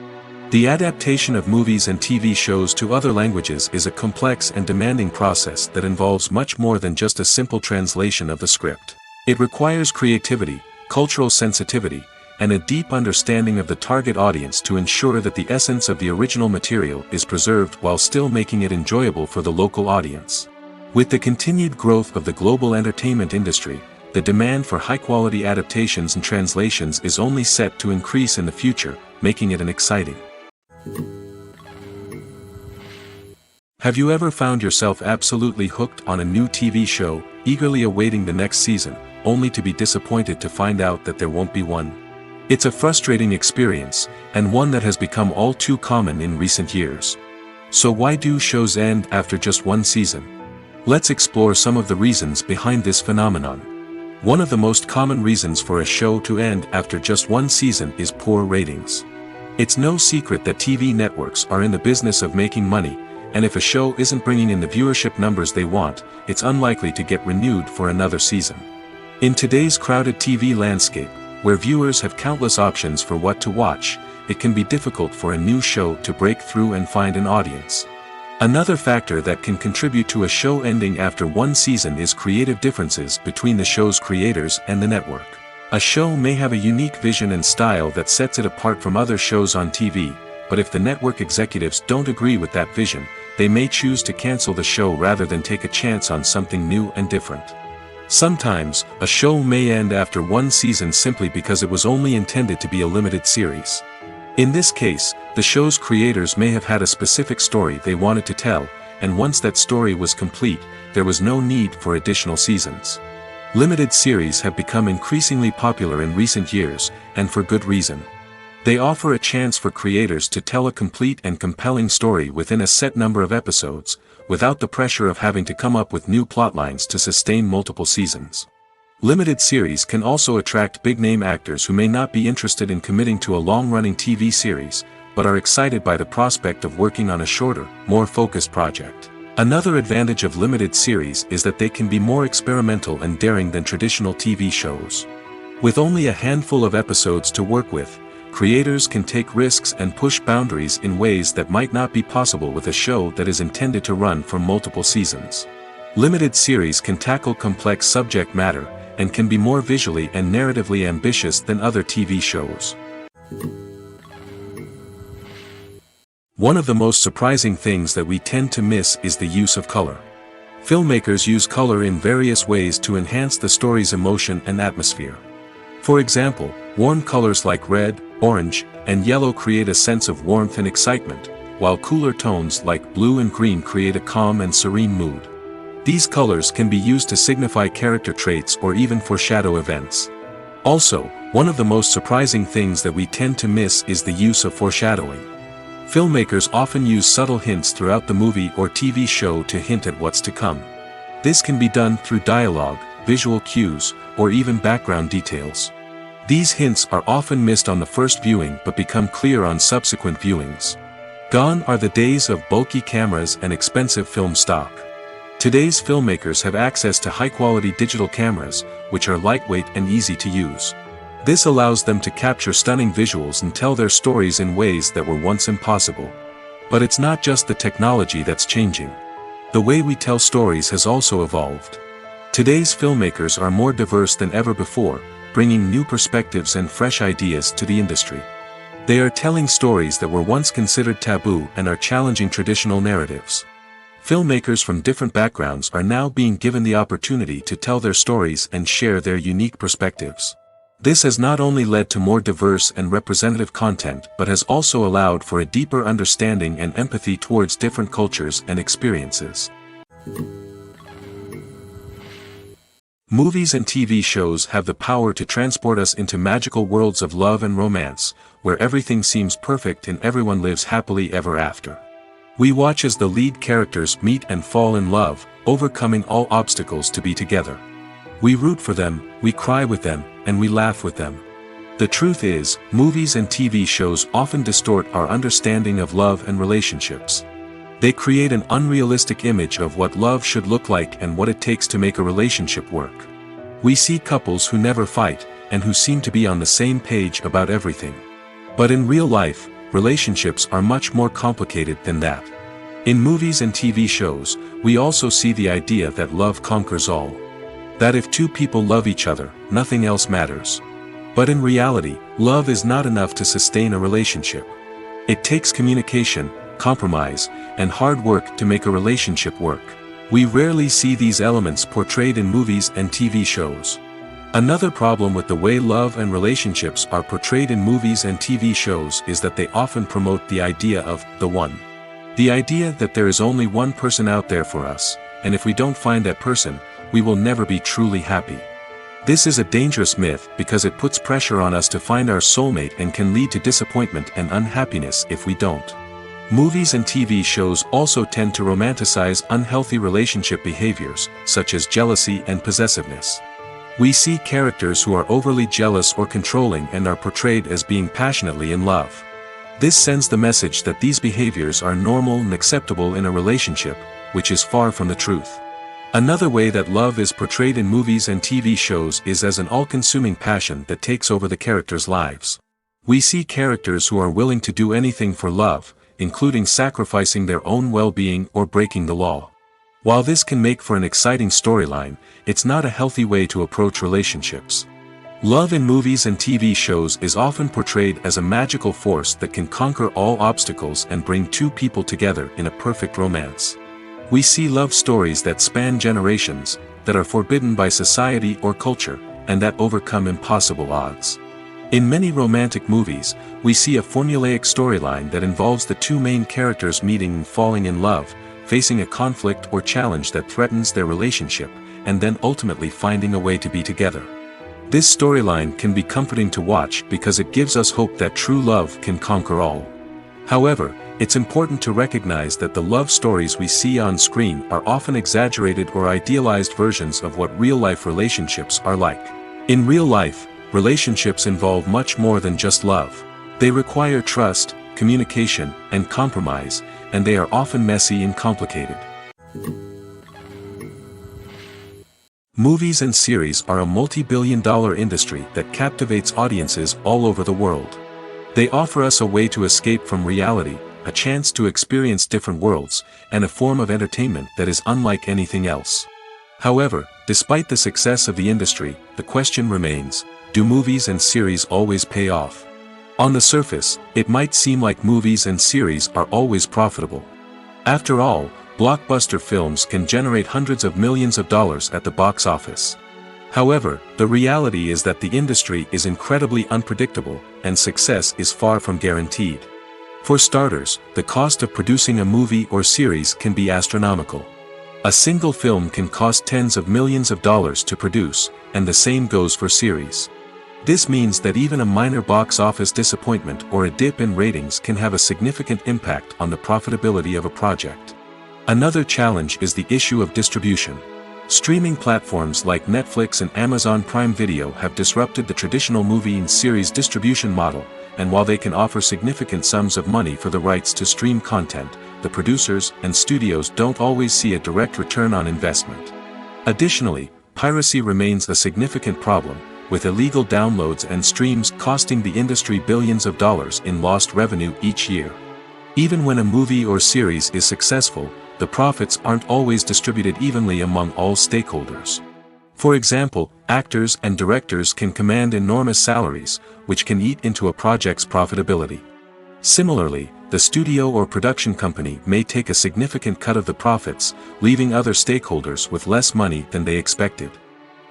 Speaker 2: The adaptation of movies and TV shows to other languages is a complex and demanding process that involves much more than just a simple translation of the script. It requires creativity, cultural sensitivity, and a deep understanding of the target audience to ensure that the essence of the original material is preserved while still making it enjoyable for the local audience. With the continued growth of the global entertainment industry, the demand for high-quality adaptations and translations is only set to increase in the future, making it an exciting. Have you ever found yourself absolutely hooked on a new TV show, eagerly awaiting the next season, only to be disappointed to find out that there won't be one? It's a frustrating experience, and one that has become all too common in recent years. So why do shows end after just one season? Let's explore some of the reasons behind this phenomenon. One of the most common reasons for a show to end after just one season is poor ratings. It's no secret that TV networks are in the business of making money, and if a show isn't bringing in the viewership numbers they want, it's unlikely to get renewed for another season. In today's crowded TV landscape, where viewers have countless options for what to watch, it can be difficult for a new show to break through and find an audience. Another factor that can contribute to a show ending after one season is creative differences between the show's creators and the network. A show may have a unique vision and style that sets it apart from other shows on TV, but if the network executives don't agree with that vision, they may choose to cancel the show rather than take a chance on something new and different. Sometimes, a show may end after one season simply because it was only intended to be a limited series. In this case, the show's creators may have had a specific story they wanted to tell, and once that story was complete, there was no need for additional seasons. Limited series have become increasingly popular in recent years, and for good reason. They offer a chance for creators to tell a complete and compelling story within a set number of episodes, without the pressure of having to come up with new plotlines to sustain multiple seasons. Limited series can also attract big-name actors who may not be interested in committing to a long-running TV series, but are excited by the prospect of working on a shorter, more focused project. Another advantage of limited series is that they can be more experimental and daring than traditional TV shows. With only a handful of episodes to work with, creators can take risks and push boundaries in ways that might not be possible with a show that is intended to run for multiple seasons. Limited series can tackle complex subject matter, and can be more visually and narratively ambitious than other TV shows. One of the most surprising things that we tend to miss is the use of color. Filmmakers use color in various ways to enhance the story's emotion and atmosphere. For example, warm colors like red, orange, and yellow create a sense of warmth and excitement, while cooler tones like blue and green create a calm and serene mood. These colors can be used to signify character traits or even foreshadow events. Also, one of the most surprising things that we tend to miss is the use of foreshadowing. Filmmakers often use subtle hints throughout the movie or TV show to hint at what's to come. This can be done through dialogue, visual cues, or even background details. These hints are often missed on the first viewing but become clear on subsequent viewings. Gone are the days of bulky cameras and expensive film stock. Today's filmmakers have access to high-quality digital cameras, which are lightweight and easy to use. This allows them to capture stunning visuals and tell their stories in ways that were once impossible. But it's not just the technology that's changing. The way we tell stories has also evolved. Today's filmmakers are more diverse than ever before, bringing new perspectives and fresh ideas to the industry. They are telling stories that were once considered taboo and are challenging traditional narratives. Filmmakers from different backgrounds are now being given the opportunity to tell their stories and share their unique perspectives. This has not only led to more diverse and representative content but has also allowed for a deeper understanding and empathy towards different cultures and experiences. Movies and TV shows have the power to transport us into magical worlds of love and romance, where everything seems perfect and everyone lives happily ever after. We watch as the lead characters meet and fall in love, overcoming all obstacles to be together. We root for them, we cry with them, and we laugh with them. The truth is, movies and TV shows often distort our understanding of love and relationships. They create an unrealistic image of what love should look like and what it takes to make a relationship work. We see couples who never fight, and who seem to be on the same page about everything. But in real life, relationships are much more complicated than that. In movies and TV shows, we also see the idea that love conquers all. That if two people love each other, nothing else matters. But in reality, love is not enough to sustain a relationship. It takes communication, compromise, and hard work to make a relationship work. We rarely see these elements portrayed in movies and TV shows. Another problem with the way love and relationships are portrayed in movies and TV shows is that they often promote the idea of the one. The idea that there is only one person out there for us, and if we don't find that person, we will never be truly happy. This is a dangerous myth because it puts pressure on us to find our soulmate and can lead to disappointment and unhappiness if we don't. Movies and TV shows also tend to romanticize unhealthy relationship behaviors, such as jealousy and possessiveness. We see characters who are overly jealous or controlling and are portrayed as being passionately in love. This sends the message that these behaviors are normal and acceptable in a relationship, which is far from the truth. Another way that love is portrayed in movies and TV shows is as an all-consuming passion that takes over the characters' lives. We see characters who are willing to do anything for love, including sacrificing their own well-being or breaking the law. While this can make for an exciting storyline, it's not a healthy way to approach relationships. Love in movies and TV shows is often portrayed as a magical force that can conquer all obstacles and bring two people together in a perfect romance. We see love stories that span generations, that are forbidden by society or culture, and that overcome impossible odds. In many romantic movies, we see a formulaic storyline that involves the two main characters meeting and falling in love, facing a conflict or challenge that threatens their relationship, and then ultimately finding a way to be together. This storyline can be comforting to watch because it gives us hope that true love can conquer all. However, it's important to recognize that the love stories we see on screen are often exaggerated or idealized versions of what real-life relationships are like. In real life, relationships involve much more than just love. They require trust, communication, and compromise, and they are often messy and complicated. Movies and series are a multi-billion-dollar industry that captivates audiences all over the world. They offer us a way to escape from reality, a chance to experience different worlds, and a form of entertainment that is unlike anything else. However, despite the success of the industry, the question remains, do movies and series always pay off? On the surface, it might seem like movies and series are always profitable. After all, blockbuster films can generate hundreds of millions of dollars at the box office. However, the reality is that the industry is incredibly unpredictable, and success is far from guaranteed. For starters, the cost of producing a movie or series can be astronomical. A single film can cost tens of millions of dollars to produce, and the same goes for series. This means that even a minor box office disappointment or a dip in ratings can have a significant impact on the profitability of a project. Another challenge is the issue of distribution. Streaming platforms like Netflix and Amazon Prime Video have disrupted the traditional movie and series distribution model, and while they can offer significant sums of money for the rights to stream content, the producers and studios don't always see a direct return on investment. Additionally, piracy remains a significant problem, with illegal downloads and streams costing the industry billions of dollars in lost revenue each year. Even when a movie or series is successful, the profits aren't always distributed evenly among all stakeholders. For example, actors and directors can command enormous salaries, which can eat into a project's profitability. Similarly, the studio or production company may take a significant cut of the profits, leaving other stakeholders with less money than they expected.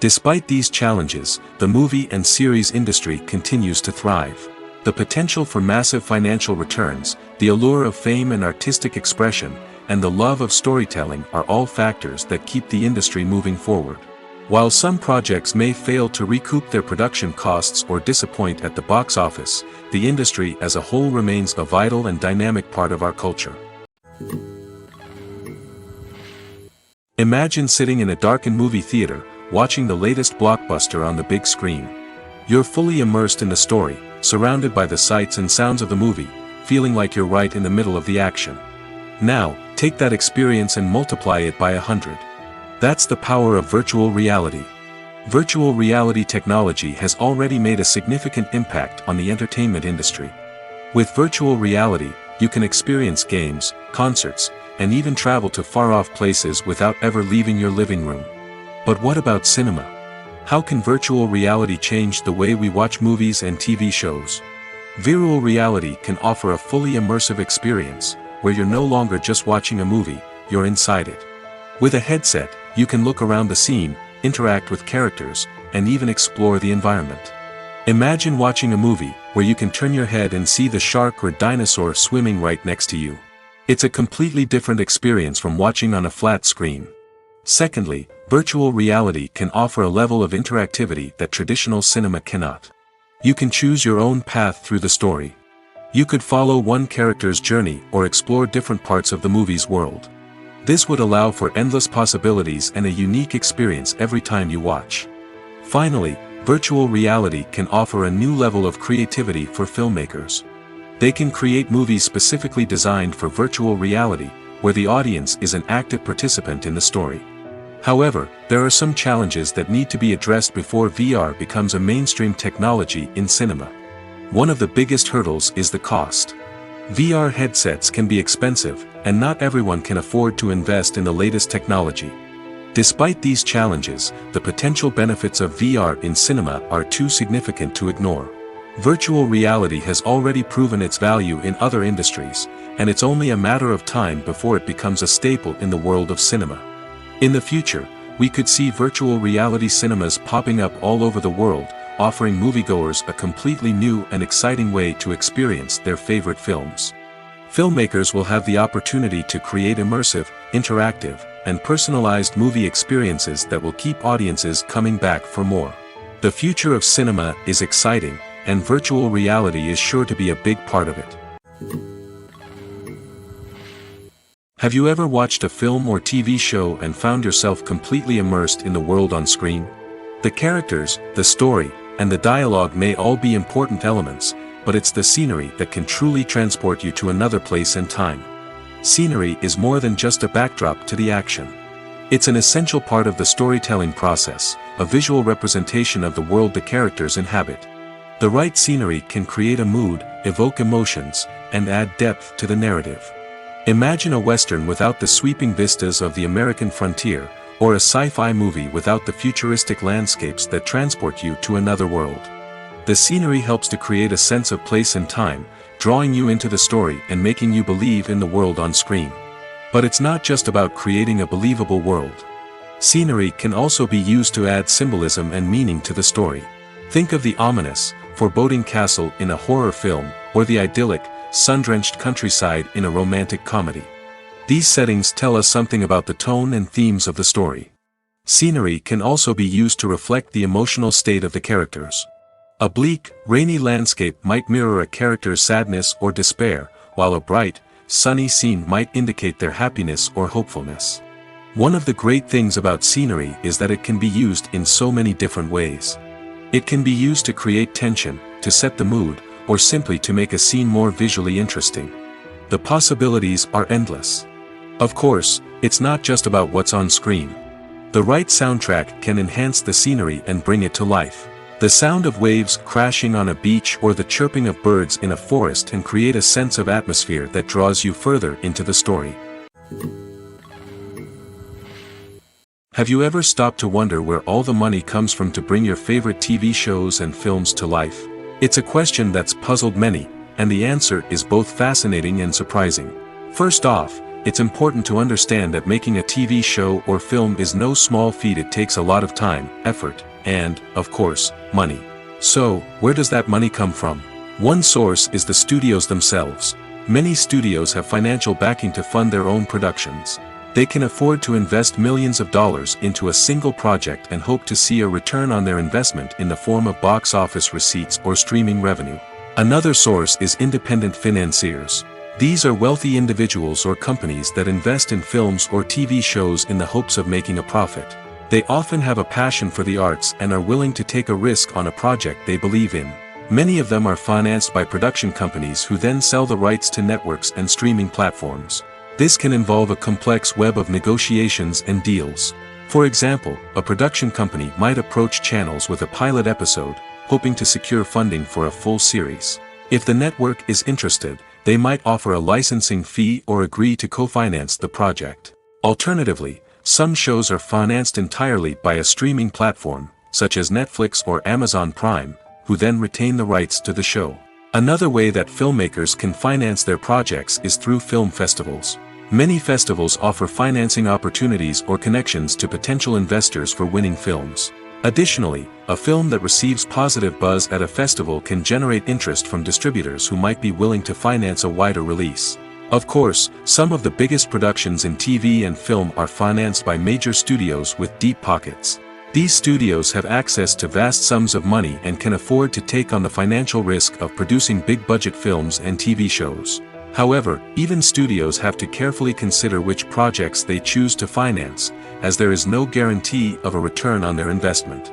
Speaker 2: Despite these challenges, the movie and series industry continues to thrive. The potential for massive financial returns, the allure of fame and artistic expression, and the love of storytelling are all factors that keep the industry moving forward. While some projects may fail to recoup their production costs or disappoint at the box office, the industry as a whole remains a vital and dynamic part of our culture. Imagine sitting in a darkened movie theater, watching the latest blockbuster on the big screen. You're fully immersed in the story, surrounded by the sights and sounds of the movie, feeling like you're right in the middle of the action. Now, take that experience and multiply it by 100. That's the power of virtual reality. Virtual reality technology has already made a significant impact on the entertainment industry. With virtual reality, you can experience games, concerts, and even travel to far-off places without ever leaving your living room. But what about cinema? How can virtual reality change the way we watch movies and TV shows? Virtual reality can offer a fully immersive experience, where you're no longer just watching a movie, you're inside it. With a headset, you can look around the scene, interact with characters, and even explore the environment. Imagine watching a movie where you can turn your head and see the shark or dinosaur swimming right next to you. It's a completely different experience from watching on a flat screen. Secondly, virtual reality can offer a level of interactivity that traditional cinema cannot. You can choose your own path through the story. You could follow one character's journey or explore different parts of the movie's world. This would allow for endless possibilities and a unique experience every time you watch. Finally, virtual reality can offer a new level of creativity for filmmakers. They can create movies specifically designed for virtual reality, where the audience is an active participant in the story. However, there are some challenges that need to be addressed before VR becomes a mainstream technology in cinema. One of the biggest hurdles is the cost. VR headsets can be expensive, and not everyone can afford to invest in the latest technology. Despite these challenges, the potential benefits of VR in cinema are too significant to ignore. Virtual reality has already proven its value in other industries, and it's only a matter of time before it becomes a staple in the world of cinema. In the future, we could see virtual reality cinemas popping up all over the world, offering moviegoers a completely new and exciting way to experience their favorite films. Filmmakers will have the opportunity to create immersive, interactive, and personalized movie experiences that will keep audiences coming back for more. The future of cinema is exciting, and virtual reality is sure to be a big part of it. Have you ever watched a film or TV show and found yourself completely immersed in the world on screen? The characters, the story, and the dialogue may all be important elements, but it's the scenery that can truly transport you to another place and time. Scenery is more than just a backdrop to the action. It's an essential part of the storytelling process, a visual representation of the world the characters inhabit. The right scenery can create a mood, evoke emotions, and add depth to the narrative. Imagine a Western without the sweeping vistas of the American frontier, or a sci-fi movie without the futuristic landscapes that transport you to another world. The scenery helps to create a sense of place and time, drawing you into the story and making you believe in the world on screen. But it's not just about creating a believable world. Scenery can also be used to add symbolism and meaning to the story. Think of the ominous, foreboding castle in a horror film, or the idyllic, sun-drenched countryside in a romantic comedy. These settings tell us something about the tone and themes of the story. Scenery can also be used to reflect the emotional state of the characters. A bleak, rainy landscape might mirror a character's sadness or despair, while a bright, sunny scene might indicate their happiness or hopefulness. One of the great things about scenery is that it can be used in so many different ways. It can be used to create tension, to set the mood, or simply to make a scene more visually interesting. The possibilities are endless. Of course, it's not just about what's on screen. The right soundtrack can enhance the scenery and bring it to life. The sound of waves crashing on a beach or the chirping of birds in a forest can create a sense of atmosphere that draws you further into the story. Have you ever stopped to wonder where all the money comes from to bring your favorite TV shows and films to life? It's a question that's puzzled many, and the answer is both fascinating and surprising. First off, it's important to understand that making a TV show or film is no small feat. It takes a lot of time, effort, and, of course, money. So, where does that money come from? One source is the studios themselves. Many studios have financial backing to fund their own productions. They can afford to invest millions of dollars into a single project and hope to see a return on their investment in the form of box office receipts or streaming revenue. Another source is independent financiers. These are wealthy individuals or companies that invest in films or TV shows in the hopes of making a profit. They often have a passion for the arts and are willing to take a risk on a project they believe in. Many of them are financed by production companies who then sell the rights to networks and streaming platforms. This can involve a complex web of negotiations and deals. For example, a production company might approach channels with a pilot episode, hoping to secure funding for a full series. If the network is interested, they might offer a licensing fee or agree to co-finance the project. Alternatively, some shows are financed entirely by a streaming platform, such as Netflix or Amazon Prime, who then retain the rights to the show. Another way that filmmakers can finance their projects is through film festivals. Many festivals offer financing opportunities or connections to potential investors for winning films. Additionally, a film that receives positive buzz at a festival can generate interest from distributors who might be willing to finance a wider release. Of course, some of the biggest productions in TV and film are financed by major studios with deep pockets. These studios have access to vast sums of money and can afford to take on the financial risk of producing big-budget films and TV shows. However, even studios have to carefully consider which projects they choose to finance, as there is no guarantee of a return on their investment.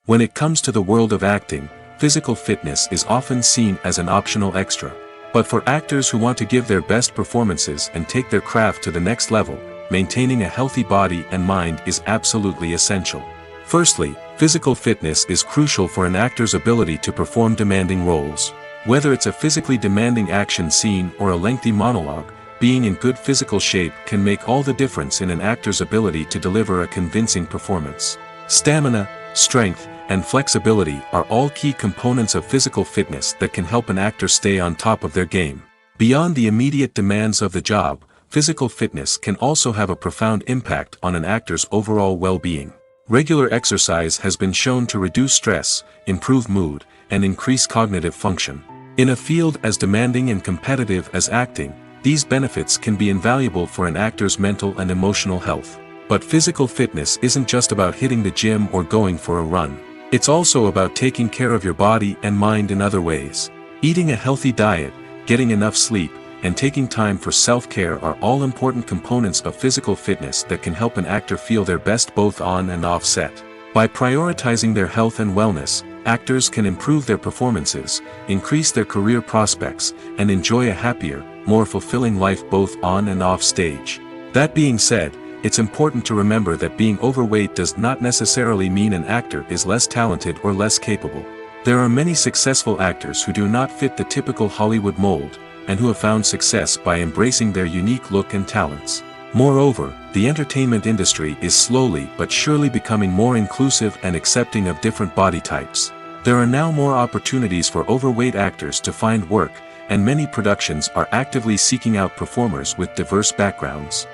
Speaker 2: When it comes to the world of acting, physical fitness is often seen as an optional extra. But for actors who want to give their best performances and take their craft to the next level, maintaining a healthy body and mind is absolutely essential. Firstly, Physical fitness is crucial for an actor's ability to perform demanding roles. Whether it's a physically demanding action scene or a lengthy monologue, being in good physical shape can make all the difference in an actor's ability to deliver a convincing performance. Stamina, strength, and flexibility are all key components of physical fitness that can help an actor stay on top of their game. Beyond the immediate demands of the job, physical fitness can also have a profound impact on an actor's overall well-being. Regular exercise has been shown to reduce stress, improve mood, and increase cognitive function. In a field as demanding and competitive as acting, these benefits can be invaluable for an actor's mental and emotional health. But physical fitness isn't just about hitting the gym or going for a run. It's also about taking care of your body and mind in other ways. Eating a healthy diet, getting enough sleep, and taking time for self-care are all important components of physical fitness that can help an actor feel their best both on and off set. By prioritizing their health and wellness, actors can improve their performances, increase their career prospects, and enjoy a happier, more fulfilling life both on and off stage. That being said, it's important to remember that being overweight does not necessarily mean an actor is less talented or less capable. There are many successful actors who do not fit the typical Hollywood mold, and who have found success by embracing their unique look and talents. Moreover, the entertainment industry is slowly but surely becoming more inclusive and accepting of different body types. There are now more opportunities for overweight actors to find work, and many productions are actively seeking out performers with diverse backgrounds.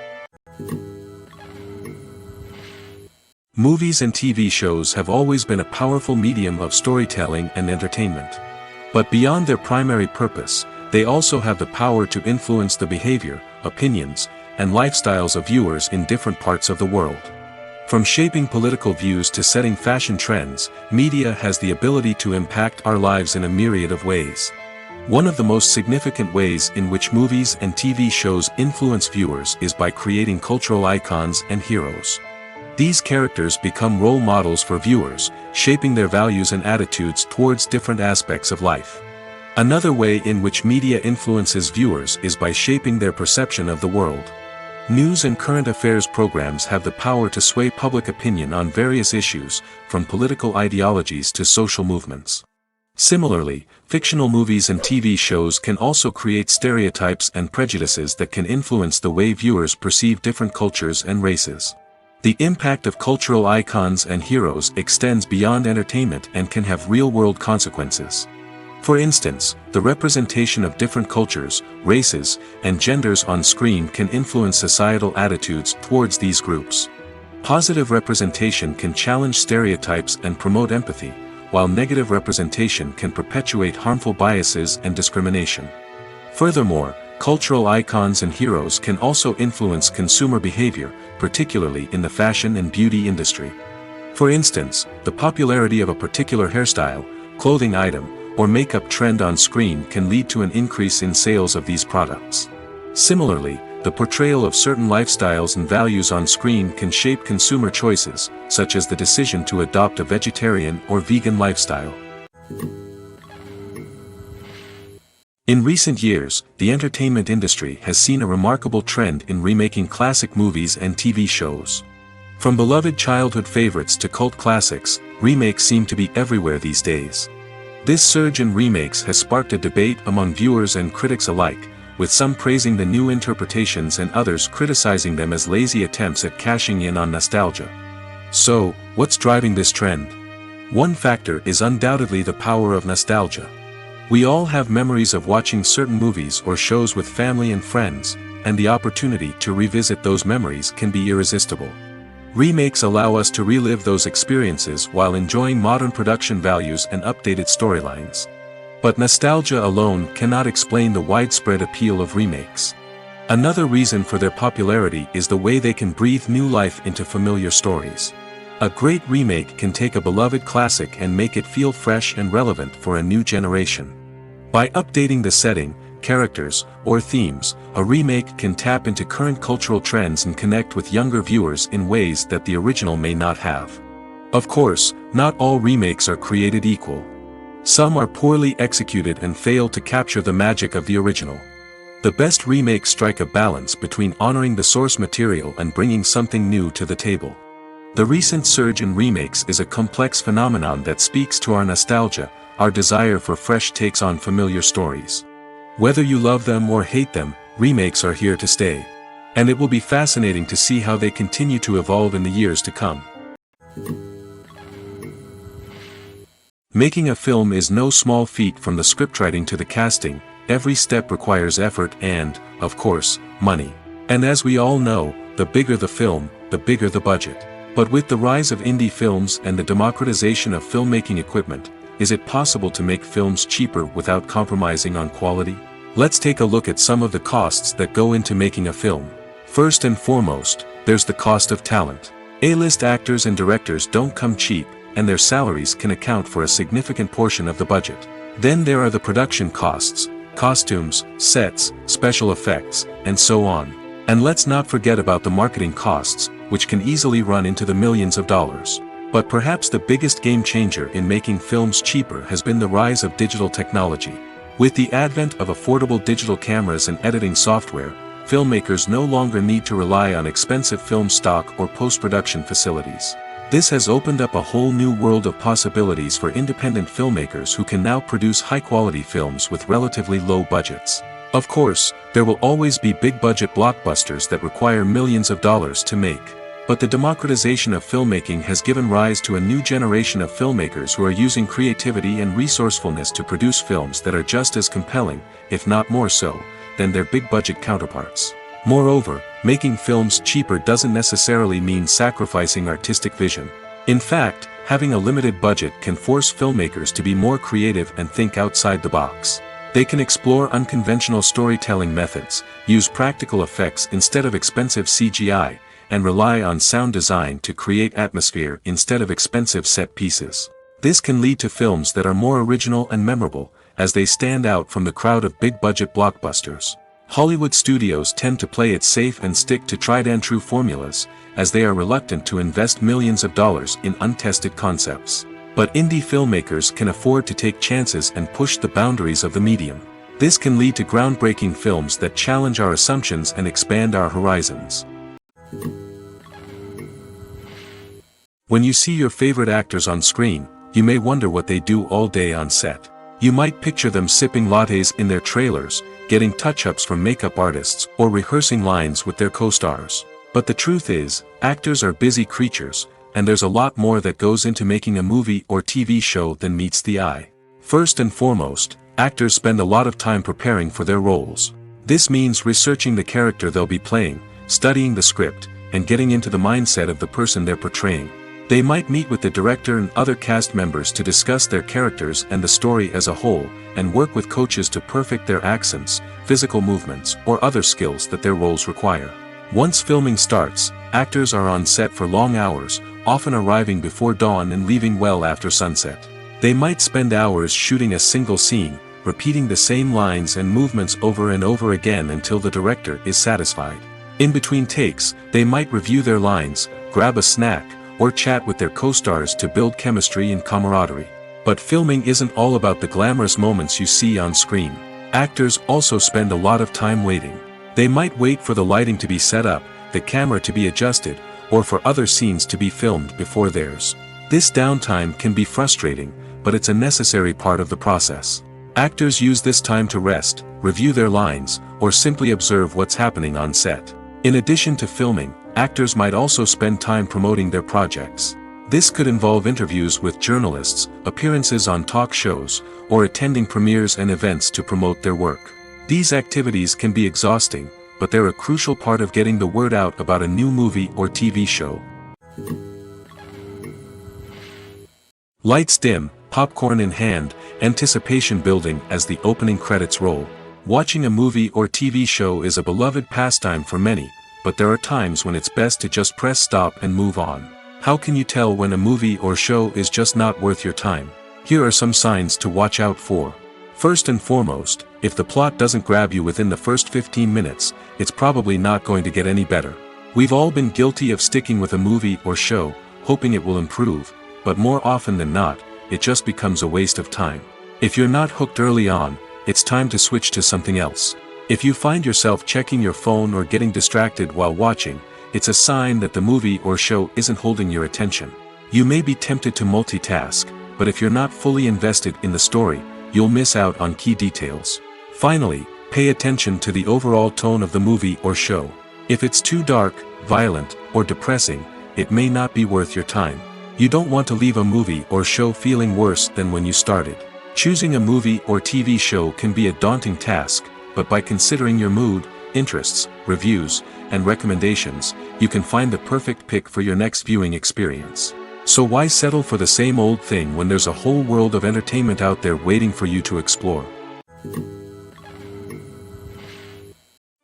Speaker 2: Movies and TV shows have always been a powerful medium of storytelling and entertainment. But beyond their primary purpose, they also have the power to influence the behavior, opinions, and lifestyles of viewers in different parts of the world. From shaping political views to setting fashion trends, media has the ability to impact our lives in a myriad of ways. One of the most significant ways in which movies and TV shows influence viewers is by creating cultural icons and heroes. These characters become role models for viewers, shaping their values and attitudes towards different aspects of life. Another way in which media influences viewers is by shaping their perception of the world. News and current affairs programs have the power to sway public opinion on various issues, from political ideologies to social movements. Similarly, fictional movies and TV shows can also create stereotypes and prejudices that can influence the way viewers perceive different cultures and races. The impact of cultural icons and heroes extends beyond entertainment and can have real-world consequences. For instance, the representation of different cultures, races, and genders on screen can influence societal attitudes towards these groups. Positive representation can challenge stereotypes and promote empathy, while negative representation can perpetuate harmful biases and discrimination. Furthermore, cultural icons and heroes can also influence consumer behavior, particularly in the fashion and beauty industry. For instance, the popularity of a particular hairstyle, clothing item, or makeup trend on screen can lead to an increase in sales of these products. Similarly, the portrayal of certain lifestyles and values on screen can shape consumer choices, such as the decision to adopt a vegetarian or vegan lifestyle. In recent years, the entertainment industry has seen a remarkable trend in remaking classic movies and TV shows. From beloved childhood favorites to cult classics, remakes seem to be everywhere these days. This surge in remakes has sparked a debate among viewers and critics alike, with some praising the new interpretations and others criticizing them as lazy attempts at cashing in on nostalgia. So, what's driving this trend? One factor is undoubtedly the power of nostalgia. We all have memories of watching certain movies or shows with family and friends, and the opportunity to revisit those memories can be irresistible. Remakes allow us to relive those experiences while enjoying modern production values and updated storylines. But nostalgia alone cannot explain the widespread appeal of remakes. Another reason for their popularity is the way they can breathe new life into familiar stories. A great remake can take a beloved classic and make it feel fresh and relevant for a new generation. By updating the setting, characters, or themes, a remake can tap into current cultural trends and connect with younger viewers in ways that the original may not have. Of course, not all remakes are created equal. Some are poorly executed and fail to capture the magic of the original. The best remakes strike a balance between honoring the source material and bringing something new to the table. The recent surge in remakes is a complex phenomenon that speaks to our nostalgia, our desire for fresh takes on familiar stories. Whether you love them or hate them, remakes are here to stay. And it will be fascinating to see how they continue to evolve in the years to come. Making a film is no small feat. From the scriptwriting to the casting, every step requires effort and, of course, money. And as we all know, the bigger the film, the bigger the budget. But with the rise of indie films and the democratization of filmmaking equipment, is it possible to make films cheaper without compromising on quality? Let's take a look at some of the costs that go into making a film. First and foremost, there's the cost of talent. A-list actors and directors don't come cheap, and their salaries can account for a significant portion of the budget. Then there are the production costs, costumes, sets, special effects, and so on. And let's not forget about the marketing costs, which can easily run into the millions of dollars. But perhaps the biggest game changer in making films cheaper has been the rise of digital technology. With the advent of affordable digital cameras and editing software, filmmakers no longer need to rely on expensive film stock or post-production facilities. This has opened up a whole new world of possibilities for independent filmmakers who can now produce high-quality films with relatively low budgets. Of course, there will always be big-budget blockbusters that require millions of dollars to make. But the democratization of filmmaking has given rise to a new generation of filmmakers who are using creativity and resourcefulness to produce films that are just as compelling, if not more so, than their big-budget counterparts. Moreover, making films cheaper doesn't necessarily mean sacrificing artistic vision. In fact, having a limited budget can force filmmakers to be more creative and think outside the box. They can explore unconventional storytelling methods, use practical effects instead of expensive CGI, and rely on sound design to create atmosphere instead of expensive set pieces. This can lead to films that are more original and memorable, as they stand out from the crowd of big-budget blockbusters. Hollywood studios tend to play it safe and stick to tried-and-true formulas, as they are reluctant to invest millions of dollars in untested concepts. But indie filmmakers can afford to take chances and push the boundaries of the medium. This can lead to groundbreaking films that challenge our assumptions and expand our horizons. When you see your favorite actors on screen, you may wonder what they do all day on set. You might picture them sipping lattes in their trailers, getting touch-ups from makeup artists, or rehearsing lines with their co-stars. But the truth is, actors are busy creatures, and there's a lot more that goes into making a movie or TV show than meets the eye. First and foremost, actors spend a lot of time preparing for their roles. This means researching the character they'll be playing, studying the script, and getting into the mindset of the person they're portraying. They might meet with the director and other cast members to discuss their characters and the story as a whole, and work with coaches to perfect their accents, physical movements, or other skills that their roles require. Once filming starts, actors are on set for long hours, often arriving before dawn and leaving well after sunset. They might spend hours shooting a single scene, repeating the same lines and movements over and over again until the director is satisfied. In between takes, they might review their lines, grab a snack, or chat with their co-stars to build chemistry and camaraderie. But filming isn't all about the glamorous moments you see on screen. Actors also spend a lot of time waiting. They might wait for the lighting to be set up, the camera to be adjusted, or for other scenes to be filmed before theirs. This downtime can be frustrating, but it's a necessary part of the process. Actors use this time to rest, review their lines, or simply observe what's happening on set. In addition to filming, actors might also spend time promoting their projects. This could involve interviews with journalists, appearances on talk shows, or attending premieres and events to promote their work. These activities can be exhausting, but they're a crucial part of getting the word out about a new movie or TV show. Lights dim, popcorn in hand, anticipation building as the opening credits roll. Watching a movie or TV show is a beloved pastime for many, but there are times when it's best to just press stop and move on. How can you tell when a movie or show is just not worth your time? Here are some signs to watch out for. First and foremost, if the plot doesn't grab you within the first 15 minutes, it's probably not going to get any better. We've all been guilty of sticking with a movie or show, hoping it will improve, but more often than not, it just becomes a waste of time. If you're not hooked early on, it's time to switch to something else. If you find yourself checking your phone or getting distracted while watching, it's a sign that the movie or show isn't holding your attention. You may be tempted to multitask, but if you're not fully invested in the story, you'll miss out on key details. Finally, pay attention to the overall tone of the movie or show. If it's too dark, violent, or depressing, it may not be worth your time. You don't want to leave a movie or show feeling worse than when you started. Choosing a movie or TV show can be a daunting task, but by considering your mood, interests, reviews, and recommendations, you can find the perfect pick for your next viewing experience. So why settle for the same old thing when there's a whole world of entertainment out there waiting for you to explore?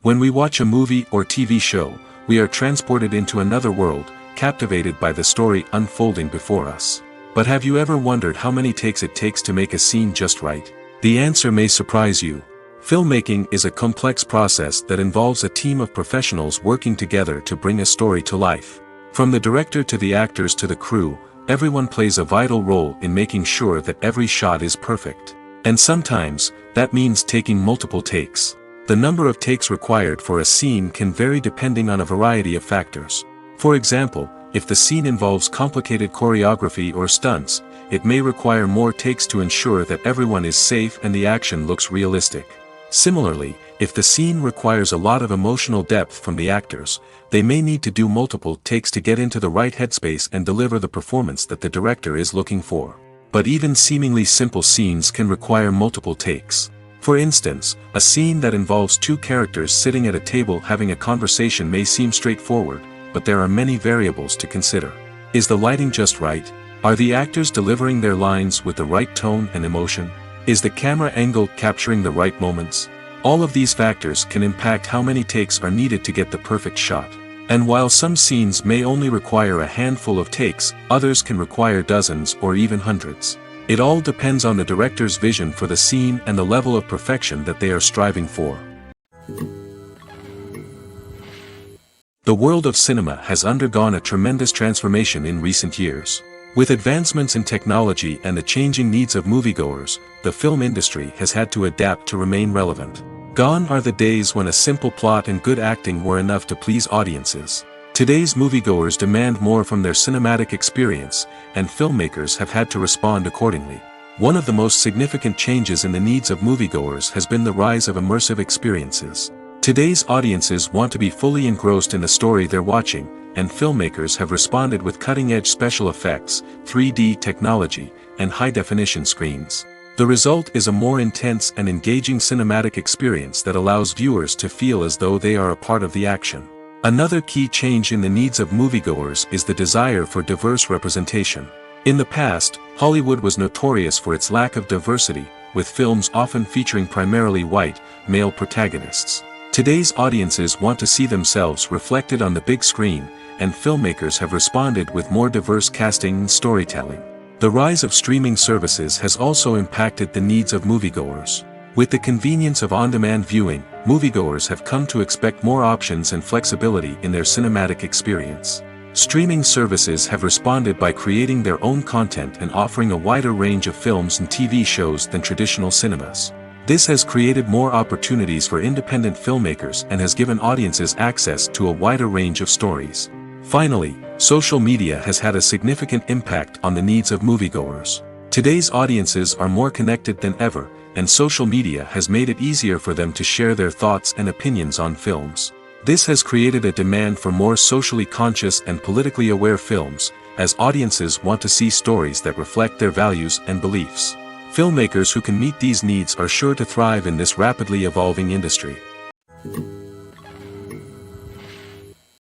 Speaker 2: When we watch a movie or TV show, we are transported into another world, captivated by the story unfolding before us. But have you ever wondered how many takes it takes to make a scene just right? The answer may surprise you. Filmmaking is a complex process that involves a team of professionals working together to bring a story to life. From the director to the actors to the crew, everyone plays a vital role in making sure that every shot is perfect. And sometimes, that means taking multiple takes. The number of takes required for a scene can vary depending on a variety of factors. For example, if the scene involves complicated choreography or stunts, it may require more takes to ensure that everyone is safe and the action looks realistic. Similarly, if the scene requires a lot of emotional depth from the actors, they may need to do multiple takes to get into the right headspace and deliver the performance that the director is looking for. But even seemingly simple scenes can require multiple takes. For instance, a scene that involves two characters sitting at a table having a conversation may seem straightforward, but there are many variables to consider. Is the lighting just right? Are the actors delivering their lines with the right tone and emotion? Is the camera angle capturing the right moments? All of these factors can impact how many takes are needed to get the perfect shot. And while some scenes may only require a handful of takes, others can require dozens or even hundreds. It all depends on the director's vision for the scene and the level of perfection that they are striving for. The world of cinema has undergone a tremendous transformation in recent years. With advancements in technology and the changing needs of moviegoers, the film industry has had to adapt to remain relevant. Gone are the days when a simple plot and good acting were enough to please audiences. Today's moviegoers demand more from their cinematic experience, and filmmakers have had to respond accordingly. One of the most significant changes in the needs of moviegoers has been the rise of immersive experiences. Today's audiences want to be fully engrossed in the story they're watching, and filmmakers have responded with cutting-edge special effects, 3D technology, and high-definition screens. The result is a more intense and engaging cinematic experience that allows viewers to feel as though they are a part of the action. Another key change in the needs of moviegoers is the desire for diverse representation. In the past, Hollywood was notorious for its lack of diversity, with films often featuring primarily white, male protagonists. Today's audiences want to see themselves reflected on the big screen, and filmmakers have responded with more diverse casting and storytelling. The rise of streaming services has also impacted the needs of moviegoers. With the convenience of on-demand viewing, moviegoers have come to expect more options and flexibility in their cinematic experience. Streaming services have responded by creating their own content and offering a wider range of films and TV shows than traditional cinemas. This has created more opportunities for independent filmmakers and has given audiences access to a wider range of stories. Finally, social media has had a significant impact on the needs of moviegoers. Today's audiences are more connected than ever, and social media has made it easier for them to share their thoughts and opinions on films. This has created a demand for more socially conscious and politically aware films, as audiences want to see stories that reflect their values and beliefs. Filmmakers who can meet these needs are sure to thrive in this rapidly evolving industry.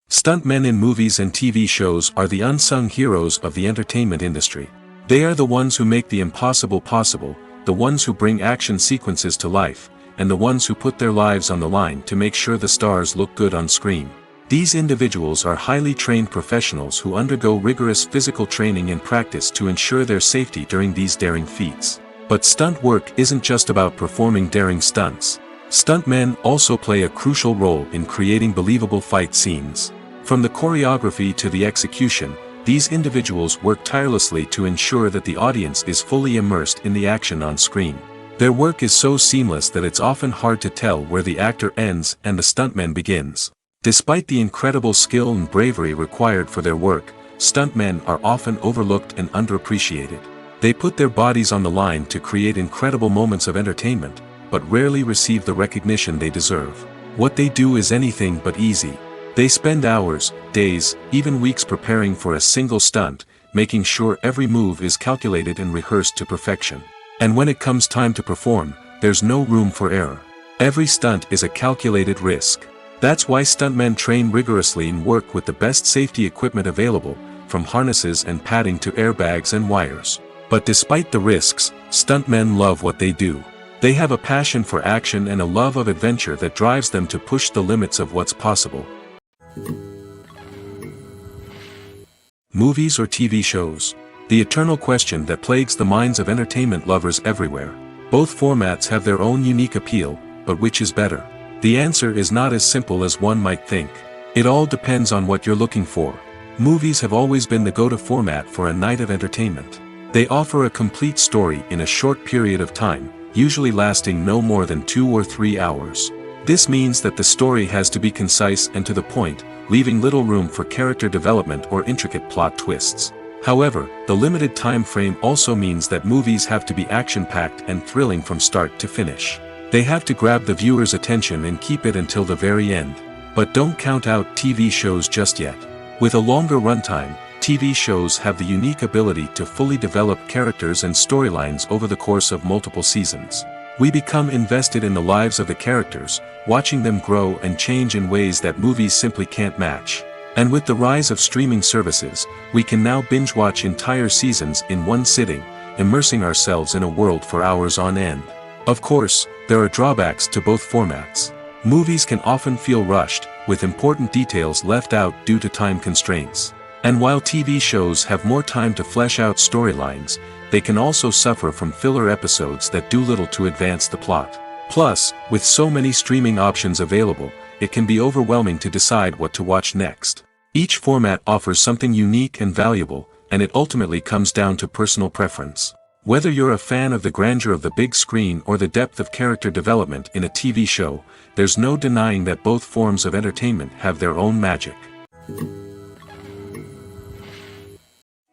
Speaker 2: Stuntmen in movies and TV shows are the unsung heroes of the entertainment industry. They are the ones who make the impossible possible, the ones who bring action sequences to life, and the ones who put their lives on the line to make sure the stars look good on screen. These individuals are highly trained professionals who undergo rigorous physical training and practice to ensure their safety during these daring feats. But stunt work isn't just about performing daring stunts. Stuntmen also play a crucial role in creating believable fight scenes. From the choreography to the execution, these individuals work tirelessly to ensure that the audience is fully immersed in the action on screen. Their work is so seamless that it's often hard to tell where the actor ends and the stuntman begins. Despite the incredible skill and bravery required for their work, stuntmen are often overlooked and underappreciated. They put their bodies on the line to create incredible moments of entertainment, but rarely receive the recognition they deserve. What they do is anything but easy. They spend hours, days, even weeks preparing for a single stunt, making sure every move is calculated and rehearsed to perfection. And when it comes time to perform, there's no room for error. Every stunt is a calculated risk. That's why stuntmen train rigorously and work with the best safety equipment available, from harnesses and padding to airbags and wires. But despite the risks, stuntmen love what they do. They have a passion for action and a love of adventure that drives them to push the limits of what's possible. Movies or TV shows? The eternal question that plagues the minds of entertainment lovers everywhere. Both formats have their own unique appeal, but which is better? The answer is not as simple as one might think. It all depends on what you're looking for. Movies have always been the go-to format for a night of entertainment. They offer a complete story in a short period of time, usually lasting no more than 2 or 3 hours. This means that the story has to be concise and to the point, leaving little room for character development or intricate plot twists. However, the limited time frame also means that movies have to be action-packed and thrilling from start to finish. They have to grab the viewer's attention and keep it until the very end. But don't count out TV shows just yet. With a longer runtime, TV shows have the unique ability to fully develop characters and storylines over the course of multiple seasons. We become invested in the lives of the characters, watching them grow and change in ways that movies simply can't match. And with the rise of streaming services, we can now binge-watch entire seasons in one sitting, immersing ourselves in a world for hours on end. Of course, there are drawbacks to both formats. Movies can often feel rushed, with important details left out due to time constraints. And while TV shows have more time to flesh out storylines, they can also suffer from filler episodes that do little to advance the plot. Plus, with so many streaming options available, it can be overwhelming to decide what to watch next. Each format offers something unique and valuable, and it ultimately comes down to personal preference. Whether you're a fan of the grandeur of the big screen or the depth of character development in a TV show, there's no denying that both forms of entertainment have their own magic.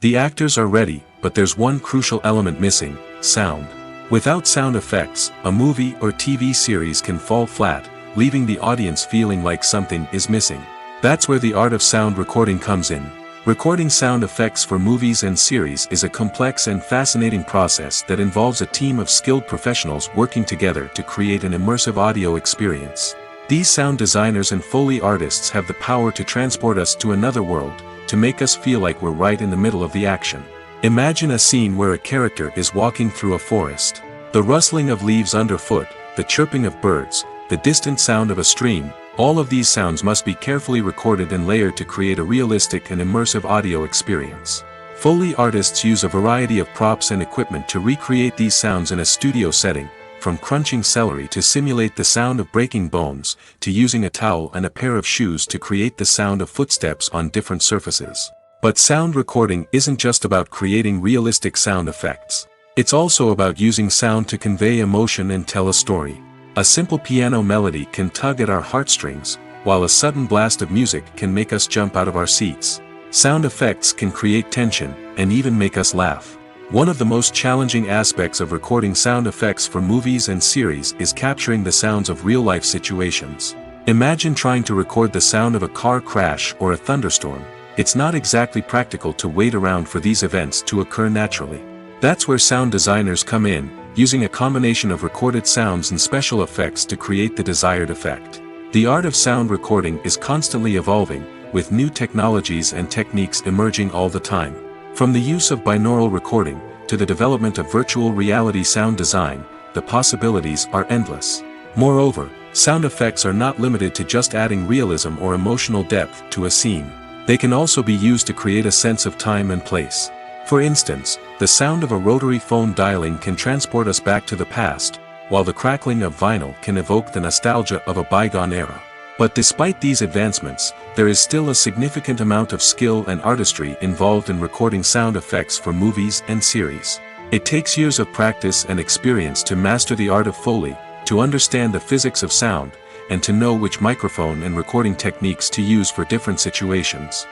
Speaker 2: The actors are ready, but there's one crucial element missing: sound. Without sound effects, a movie or TV series can fall flat, leaving the audience feeling like something is missing. That's where the art of sound recording comes in. Recording sound effects for movies and series is a complex and fascinating process that involves a team of skilled professionals working together to create an immersive audio experience. These sound designers and Foley artists have the power to transport us to another world, to make us feel like we're right in the middle of the action. Imagine a scene where a character is walking through a forest. The rustling of leaves underfoot, the chirping of birds, the distant sound of a stream, all of these sounds must be carefully recorded and layered to create a realistic and immersive audio experience. Foley artists use a variety of props and equipment to recreate these sounds in a studio setting, from crunching celery to simulate the sound of breaking bones, to using a towel and a pair of shoes to create the sound of footsteps on different surfaces. But sound recording isn't just about creating realistic sound effects. It's also about using sound to convey emotion and tell a story. A simple piano melody can tug at our heartstrings, while a sudden blast of music can make us jump out of our seats. Sound effects can create tension, and even make us laugh. One of the most challenging aspects of recording sound effects for movies and series is capturing the sounds of real-life situations. Imagine trying to record the sound of a car crash or a thunderstorm. It's not exactly practical to wait around for these events to occur naturally. That's where sound designers come in, using a combination of recorded sounds and special effects to create the desired effect. The art of sound recording is constantly evolving, with new technologies and techniques emerging all the time. From the use of binaural recording, to the development of virtual reality sound design, the possibilities are endless. Moreover, sound effects are not limited to just adding realism or emotional depth to a scene. They can also be used to create a sense of time and place. For instance, the sound of a rotary phone dialing can transport us back to the past, while the crackling of vinyl can evoke the nostalgia of a bygone era. But despite these advancements, there is still a significant amount of skill and artistry involved in recording sound effects for movies and series. It takes years of practice and experience to master the art of Foley, to understand the physics of sound, and to know which microphone and recording techniques to use for different situations.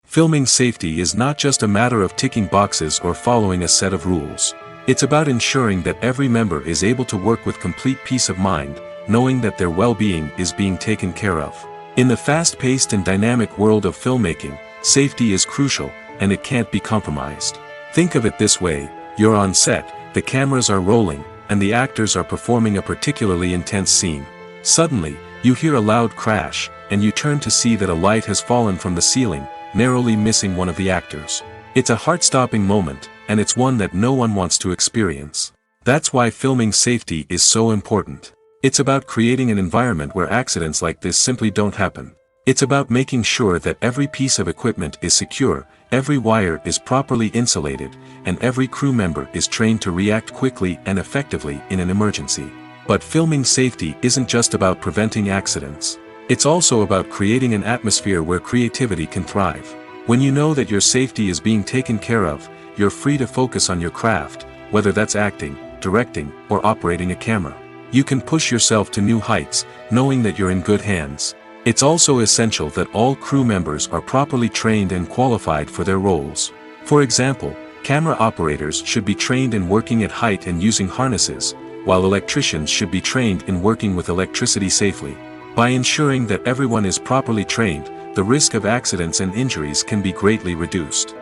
Speaker 2: Filming safety is not just a matter of ticking boxes or following a set of rules. It's about ensuring that every member is able to work with complete peace of mind, knowing that their well-being is being taken care of. In the fast-paced and dynamic world of filmmaking, safety is crucial, and it can't be compromised. Think of it this way: you're on set, the cameras are rolling, and the actors are performing a particularly intense scene. Suddenly, you hear a loud crash, and you turn to see that a light has fallen from the ceiling, narrowly missing one of the actors. It's a heart-stopping moment, and it's one that no one wants to experience. That's why filming safety is so important. It's about creating an environment where accidents like this simply don't happen. It's about making sure that every piece of equipment is secure, every wire is properly insulated, and every crew member is trained to react quickly and effectively in an emergency. But filming safety isn't just about preventing accidents. It's also about creating an atmosphere where creativity can thrive. When you know that your safety is being taken care of, you're free to focus on your craft, whether that's acting, directing, or operating a camera. You can push yourself to new heights, knowing that you're in good hands. It's also essential that all crew members are properly trained and qualified for their roles. For example, camera operators should be trained in working at height and using harnesses, while electricians should be trained in working with electricity safely. By ensuring that everyone is properly trained, the risk of accidents and injuries can be greatly reduced.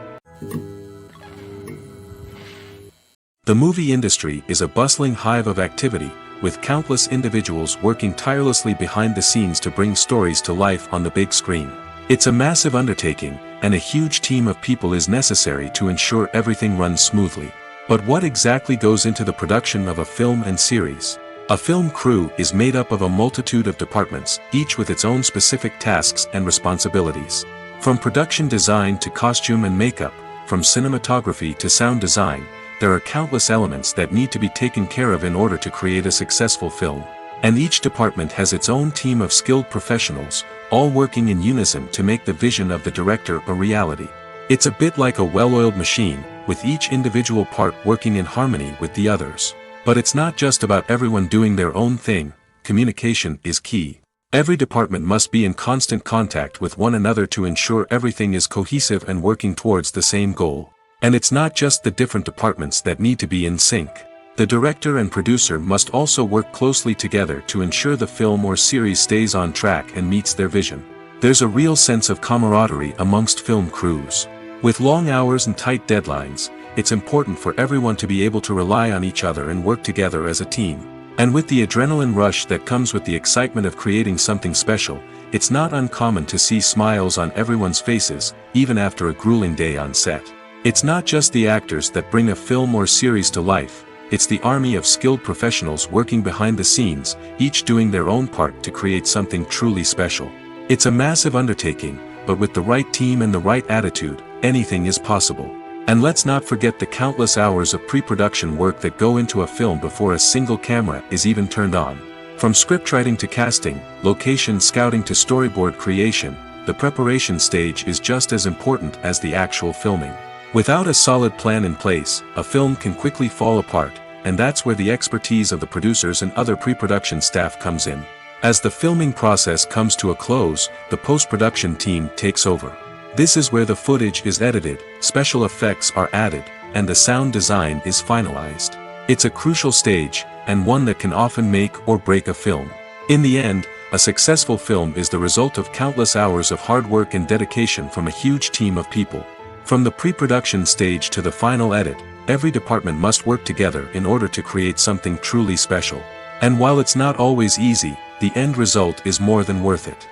Speaker 2: The movie industry is a bustling hive of activity, with countless individuals working tirelessly behind the scenes to bring stories to life on the big screen. It's a massive undertaking, and a huge team of people is necessary to ensure everything runs smoothly. But what exactly goes into the production of a film and series? A film crew is made up of a multitude of departments, each with its own specific tasks and responsibilities. From production design to costume and makeup, from cinematography to sound design, there are countless elements that need to be taken care of in order to create a successful film. And each department has its own team of skilled professionals, all working in unison to make the vision of the director a reality. It's a bit like a well-oiled machine, with each individual part working in harmony with the others. But it's not just about everyone doing their own thing. Communication is key. Every department must be in constant contact with one another to ensure everything is cohesive and working towards the same goal. And it's not just the different departments that need to be in sync. The director and producer must also work closely together to ensure the film or series stays on track and meets their vision. There's a real sense of camaraderie amongst film crews. With long hours and tight deadlines, it's important for everyone to be able to rely on each other and work together as a team. And with the adrenaline rush that comes with the excitement of creating something special, it's not uncommon to see smiles on everyone's faces, even after a grueling day on set. It's not just the actors that bring a film or series to life, it's the army of skilled professionals working behind the scenes, each doing their own part to create something truly special. It's a massive undertaking, but with the right team and the right attitude, anything is possible. And let's not forget the countless hours of pre-production work that go into a film before a single camera is even turned on. From scriptwriting to casting, location scouting to storyboard creation, the preparation stage is just as important as the actual filming. Without a solid plan in place, a film can quickly fall apart, and that's where the expertise of the producers and other pre-production staff comes in. As the filming process comes to a close, the post-production team takes over. This is where the footage is edited, special effects are added, and the sound design is finalized. It's a crucial stage, and one that can often make or break a film. In the end, a successful film is the result of countless hours of hard work and dedication from a huge team of people. From the pre-production stage to the final edit, every department must work together in order to create something truly special. And while it's not always easy, the end result is more than worth it.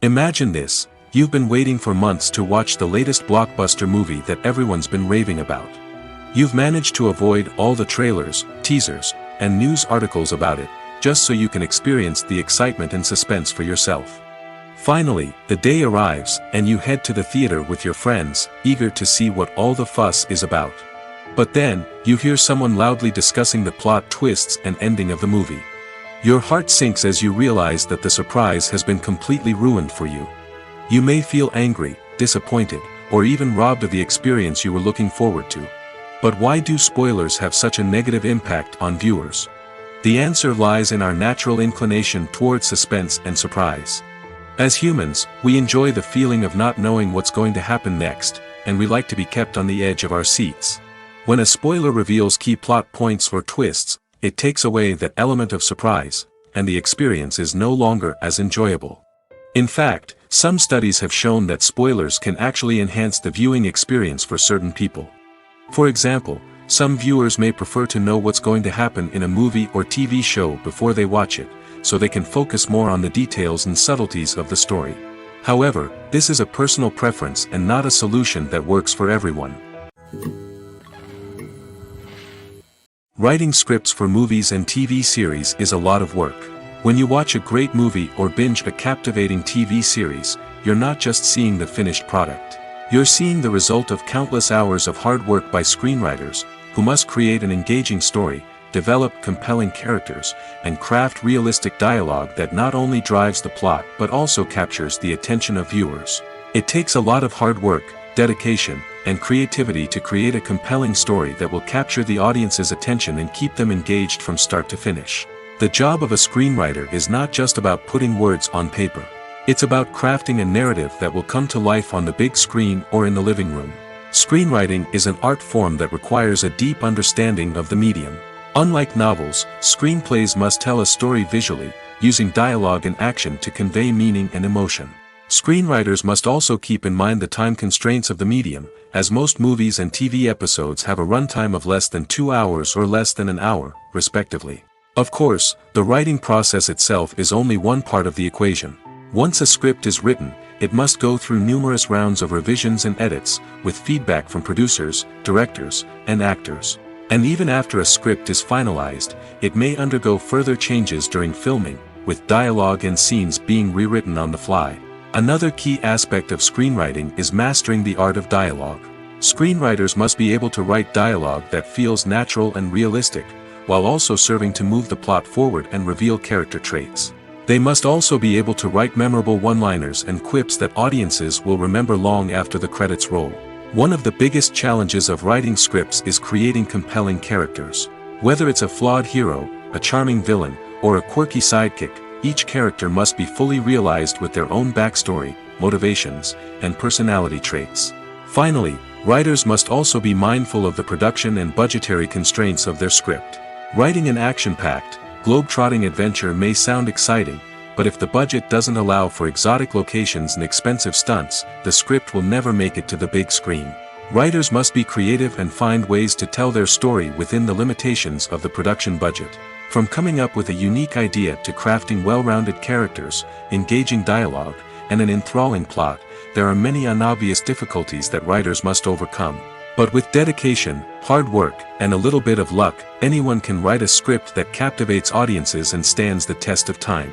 Speaker 2: Imagine this: you've been waiting for months to watch the latest blockbuster movie that everyone's been raving about. You've managed to avoid all the trailers, teasers, and news articles about it, just so you can experience the excitement and suspense for yourself. Finally, the day arrives, and you head to the theater with your friends, eager to see what all the fuss is about. But then, you hear someone loudly discussing the plot twists and ending of the movie. Your heart sinks as you realize that the surprise has been completely ruined for you. You may feel angry, disappointed, or even robbed of the experience you were looking forward to. But why do spoilers have such a negative impact on viewers? The answer lies in our natural inclination toward suspense and surprise. As humans, we enjoy the feeling of not knowing what's going to happen next, and we like to be kept on the edge of our seats. When a spoiler reveals key plot points or twists, it takes away that element of surprise, and the experience is no longer as enjoyable. In fact, some studies have shown that spoilers can actually enhance the viewing experience for certain people. For example, some viewers may prefer to know what's going to happen in a movie or TV show before they watch it, so they can focus more on the details and subtleties of the story. However, this is a personal preference and not a solution that works for everyone. Writing scripts for movies and TV series is a lot of work. When you watch a great movie or binge a captivating TV series, you're not just seeing the finished product. You're seeing the result of countless hours of hard work by screenwriters, who must create an engaging story, develop compelling characters, and craft realistic dialogue that not only drives the plot but also captures the attention of viewers. It takes a lot of hard work, dedication, and creativity to create a compelling story that will capture the audience's attention and keep them engaged from start to finish. The job of a screenwriter is not just about putting words on paper. It's about crafting a narrative that will come to life on the big screen or in the living room. Screenwriting is an art form that requires a deep understanding of the medium. Unlike novels, screenplays must tell a story visually, using dialogue and action to convey meaning and emotion. Screenwriters must also keep in mind the time constraints of the medium, as most movies and TV episodes have a runtime of less than 2 hours or less than an hour, respectively. Of course, the writing process itself is only one part of the equation. Once a script is written, it must go through numerous rounds of revisions and edits, with feedback from producers, directors, and actors. And even after a script is finalized, it may undergo further changes during filming, with dialogue and scenes being rewritten on the fly. Another key aspect of screenwriting is mastering the art of dialogue. Screenwriters must be able to write dialogue that feels natural and realistic, while also serving to move the plot forward and reveal character traits. They must also be able to write memorable one-liners and quips that audiences will remember long after the credits roll. One of the biggest challenges of writing scripts is creating compelling characters. Whether it's a flawed hero, a charming villain, or a quirky sidekick, each character must be fully realized with their own backstory, motivations, and personality traits. Finally, writers must also be mindful of the production and budgetary constraints of their script. Writing an action-packed, globe-trotting adventure may sound exciting, but if the budget doesn't allow for exotic locations and expensive stunts, the script will never make it to the big screen. Writers must be creative and find ways to tell their story within the limitations of the production budget. From coming up with a unique idea to crafting well-rounded characters, engaging dialogue, and an enthralling plot, there are many unobvious difficulties that writers must overcome. But with dedication, hard work, and a little bit of luck, anyone can write a script that captivates audiences and stands the test of time.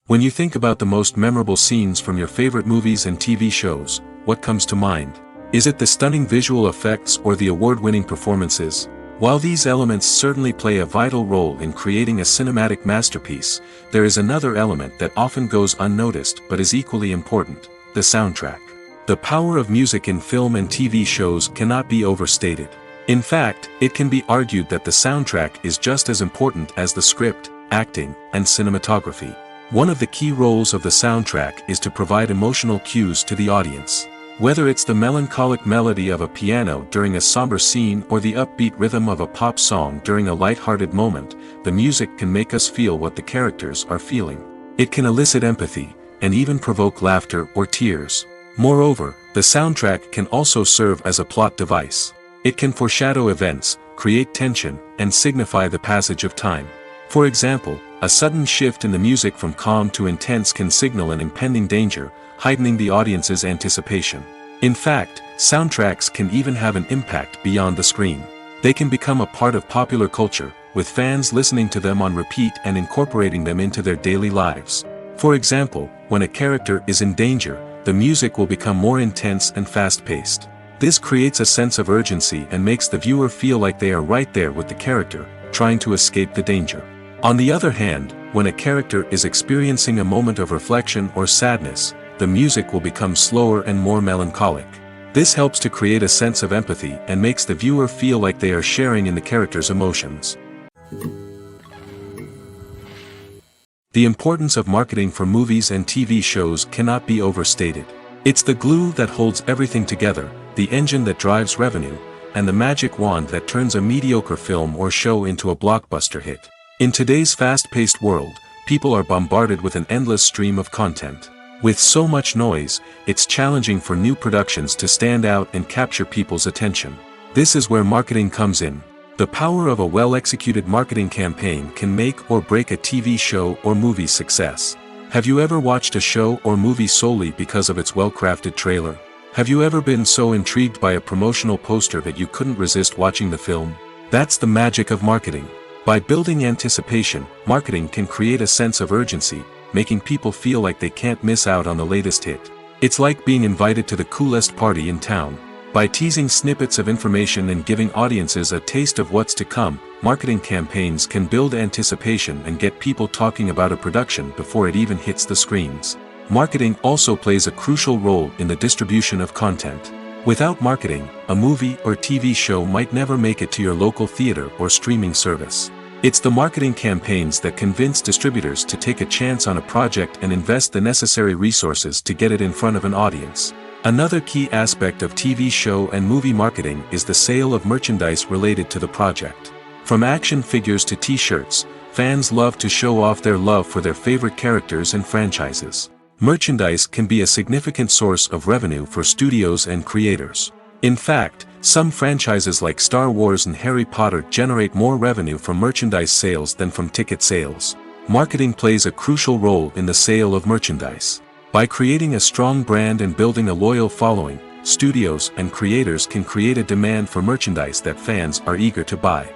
Speaker 2: When you think about the most memorable scenes from your favorite movies and TV shows, what comes to mind? Is it the stunning visual effects or the award-winning performances? While these elements certainly play a vital role in creating a cinematic masterpiece, there is another element that often goes unnoticed but is equally important: the soundtrack. The power of music in film and TV shows cannot be overstated. In fact, it can be argued that the soundtrack is just as important as the script, acting, and cinematography. One of the key roles of the soundtrack is to provide emotional cues to the audience. Whether it's the melancholic melody of a piano during a somber scene or the upbeat rhythm of a pop song during a light-hearted moment, the music can make us feel what the characters are feeling. It can elicit empathy, and even provoke laughter or tears. Moreover, the soundtrack can also serve as a plot device. It can foreshadow events, create tension, and signify the passage of time. For example, a sudden shift in the music from calm to intense can signal an impending danger, heightening the audience's anticipation. In fact, soundtracks can even have an impact beyond the screen. They can become a part of popular culture, with fans listening to them on repeat and incorporating them into their daily lives. For example, when a character is in danger, the music will become more intense and fast-paced. This creates a sense of urgency and makes the viewer feel like they are right there with the character, trying to escape the danger. On the other hand, when a character is experiencing a moment of reflection or sadness, the music will become slower and more melancholic. This helps to create a sense of empathy and makes the viewer feel like they are sharing in the character's emotions. The importance of marketing for movies and TV shows cannot be overstated. It's the glue that holds everything together, the engine that drives revenue, and the magic wand that turns a mediocre film or show into a blockbuster hit. In today's fast-paced world, people are bombarded with an endless stream of content. With so much noise, it's challenging for new productions to stand out and capture people's attention. This is where marketing comes in. The power of a well-executed marketing campaign can make or break a TV show or movie's success. Have you ever watched a show or movie solely because of its well-crafted trailer? Have you ever been so intrigued by a promotional poster that you couldn't resist watching the film? That's the magic of marketing. By building anticipation, marketing can create a sense of urgency, making people feel like they can't miss out on the latest hit. It's like being invited to the coolest party in town. By teasing snippets of information and giving audiences a taste of what's to come, marketing campaigns can build anticipation and get people talking about a production before it even hits the screens. Marketing also plays a crucial role in the distribution of content. Without marketing, a movie or TV show might never make it to your local theater or streaming service. It's the marketing campaigns that convince distributors to take a chance on a project and invest the necessary resources to get it in front of an audience. Another key aspect of TV show and movie marketing is the sale of merchandise related to the project. From action figures to t-shirts, fans love to show off their love for their favorite characters and franchises. Merchandise can be a significant source of revenue for studios and creators. In fact, some franchises like Star Wars and Harry Potter generate more revenue from merchandise sales than from ticket sales. Marketing plays a crucial role in the sale of merchandise. By creating a strong brand and building a loyal following, studios and creators can create a demand for merchandise that fans are eager to buy.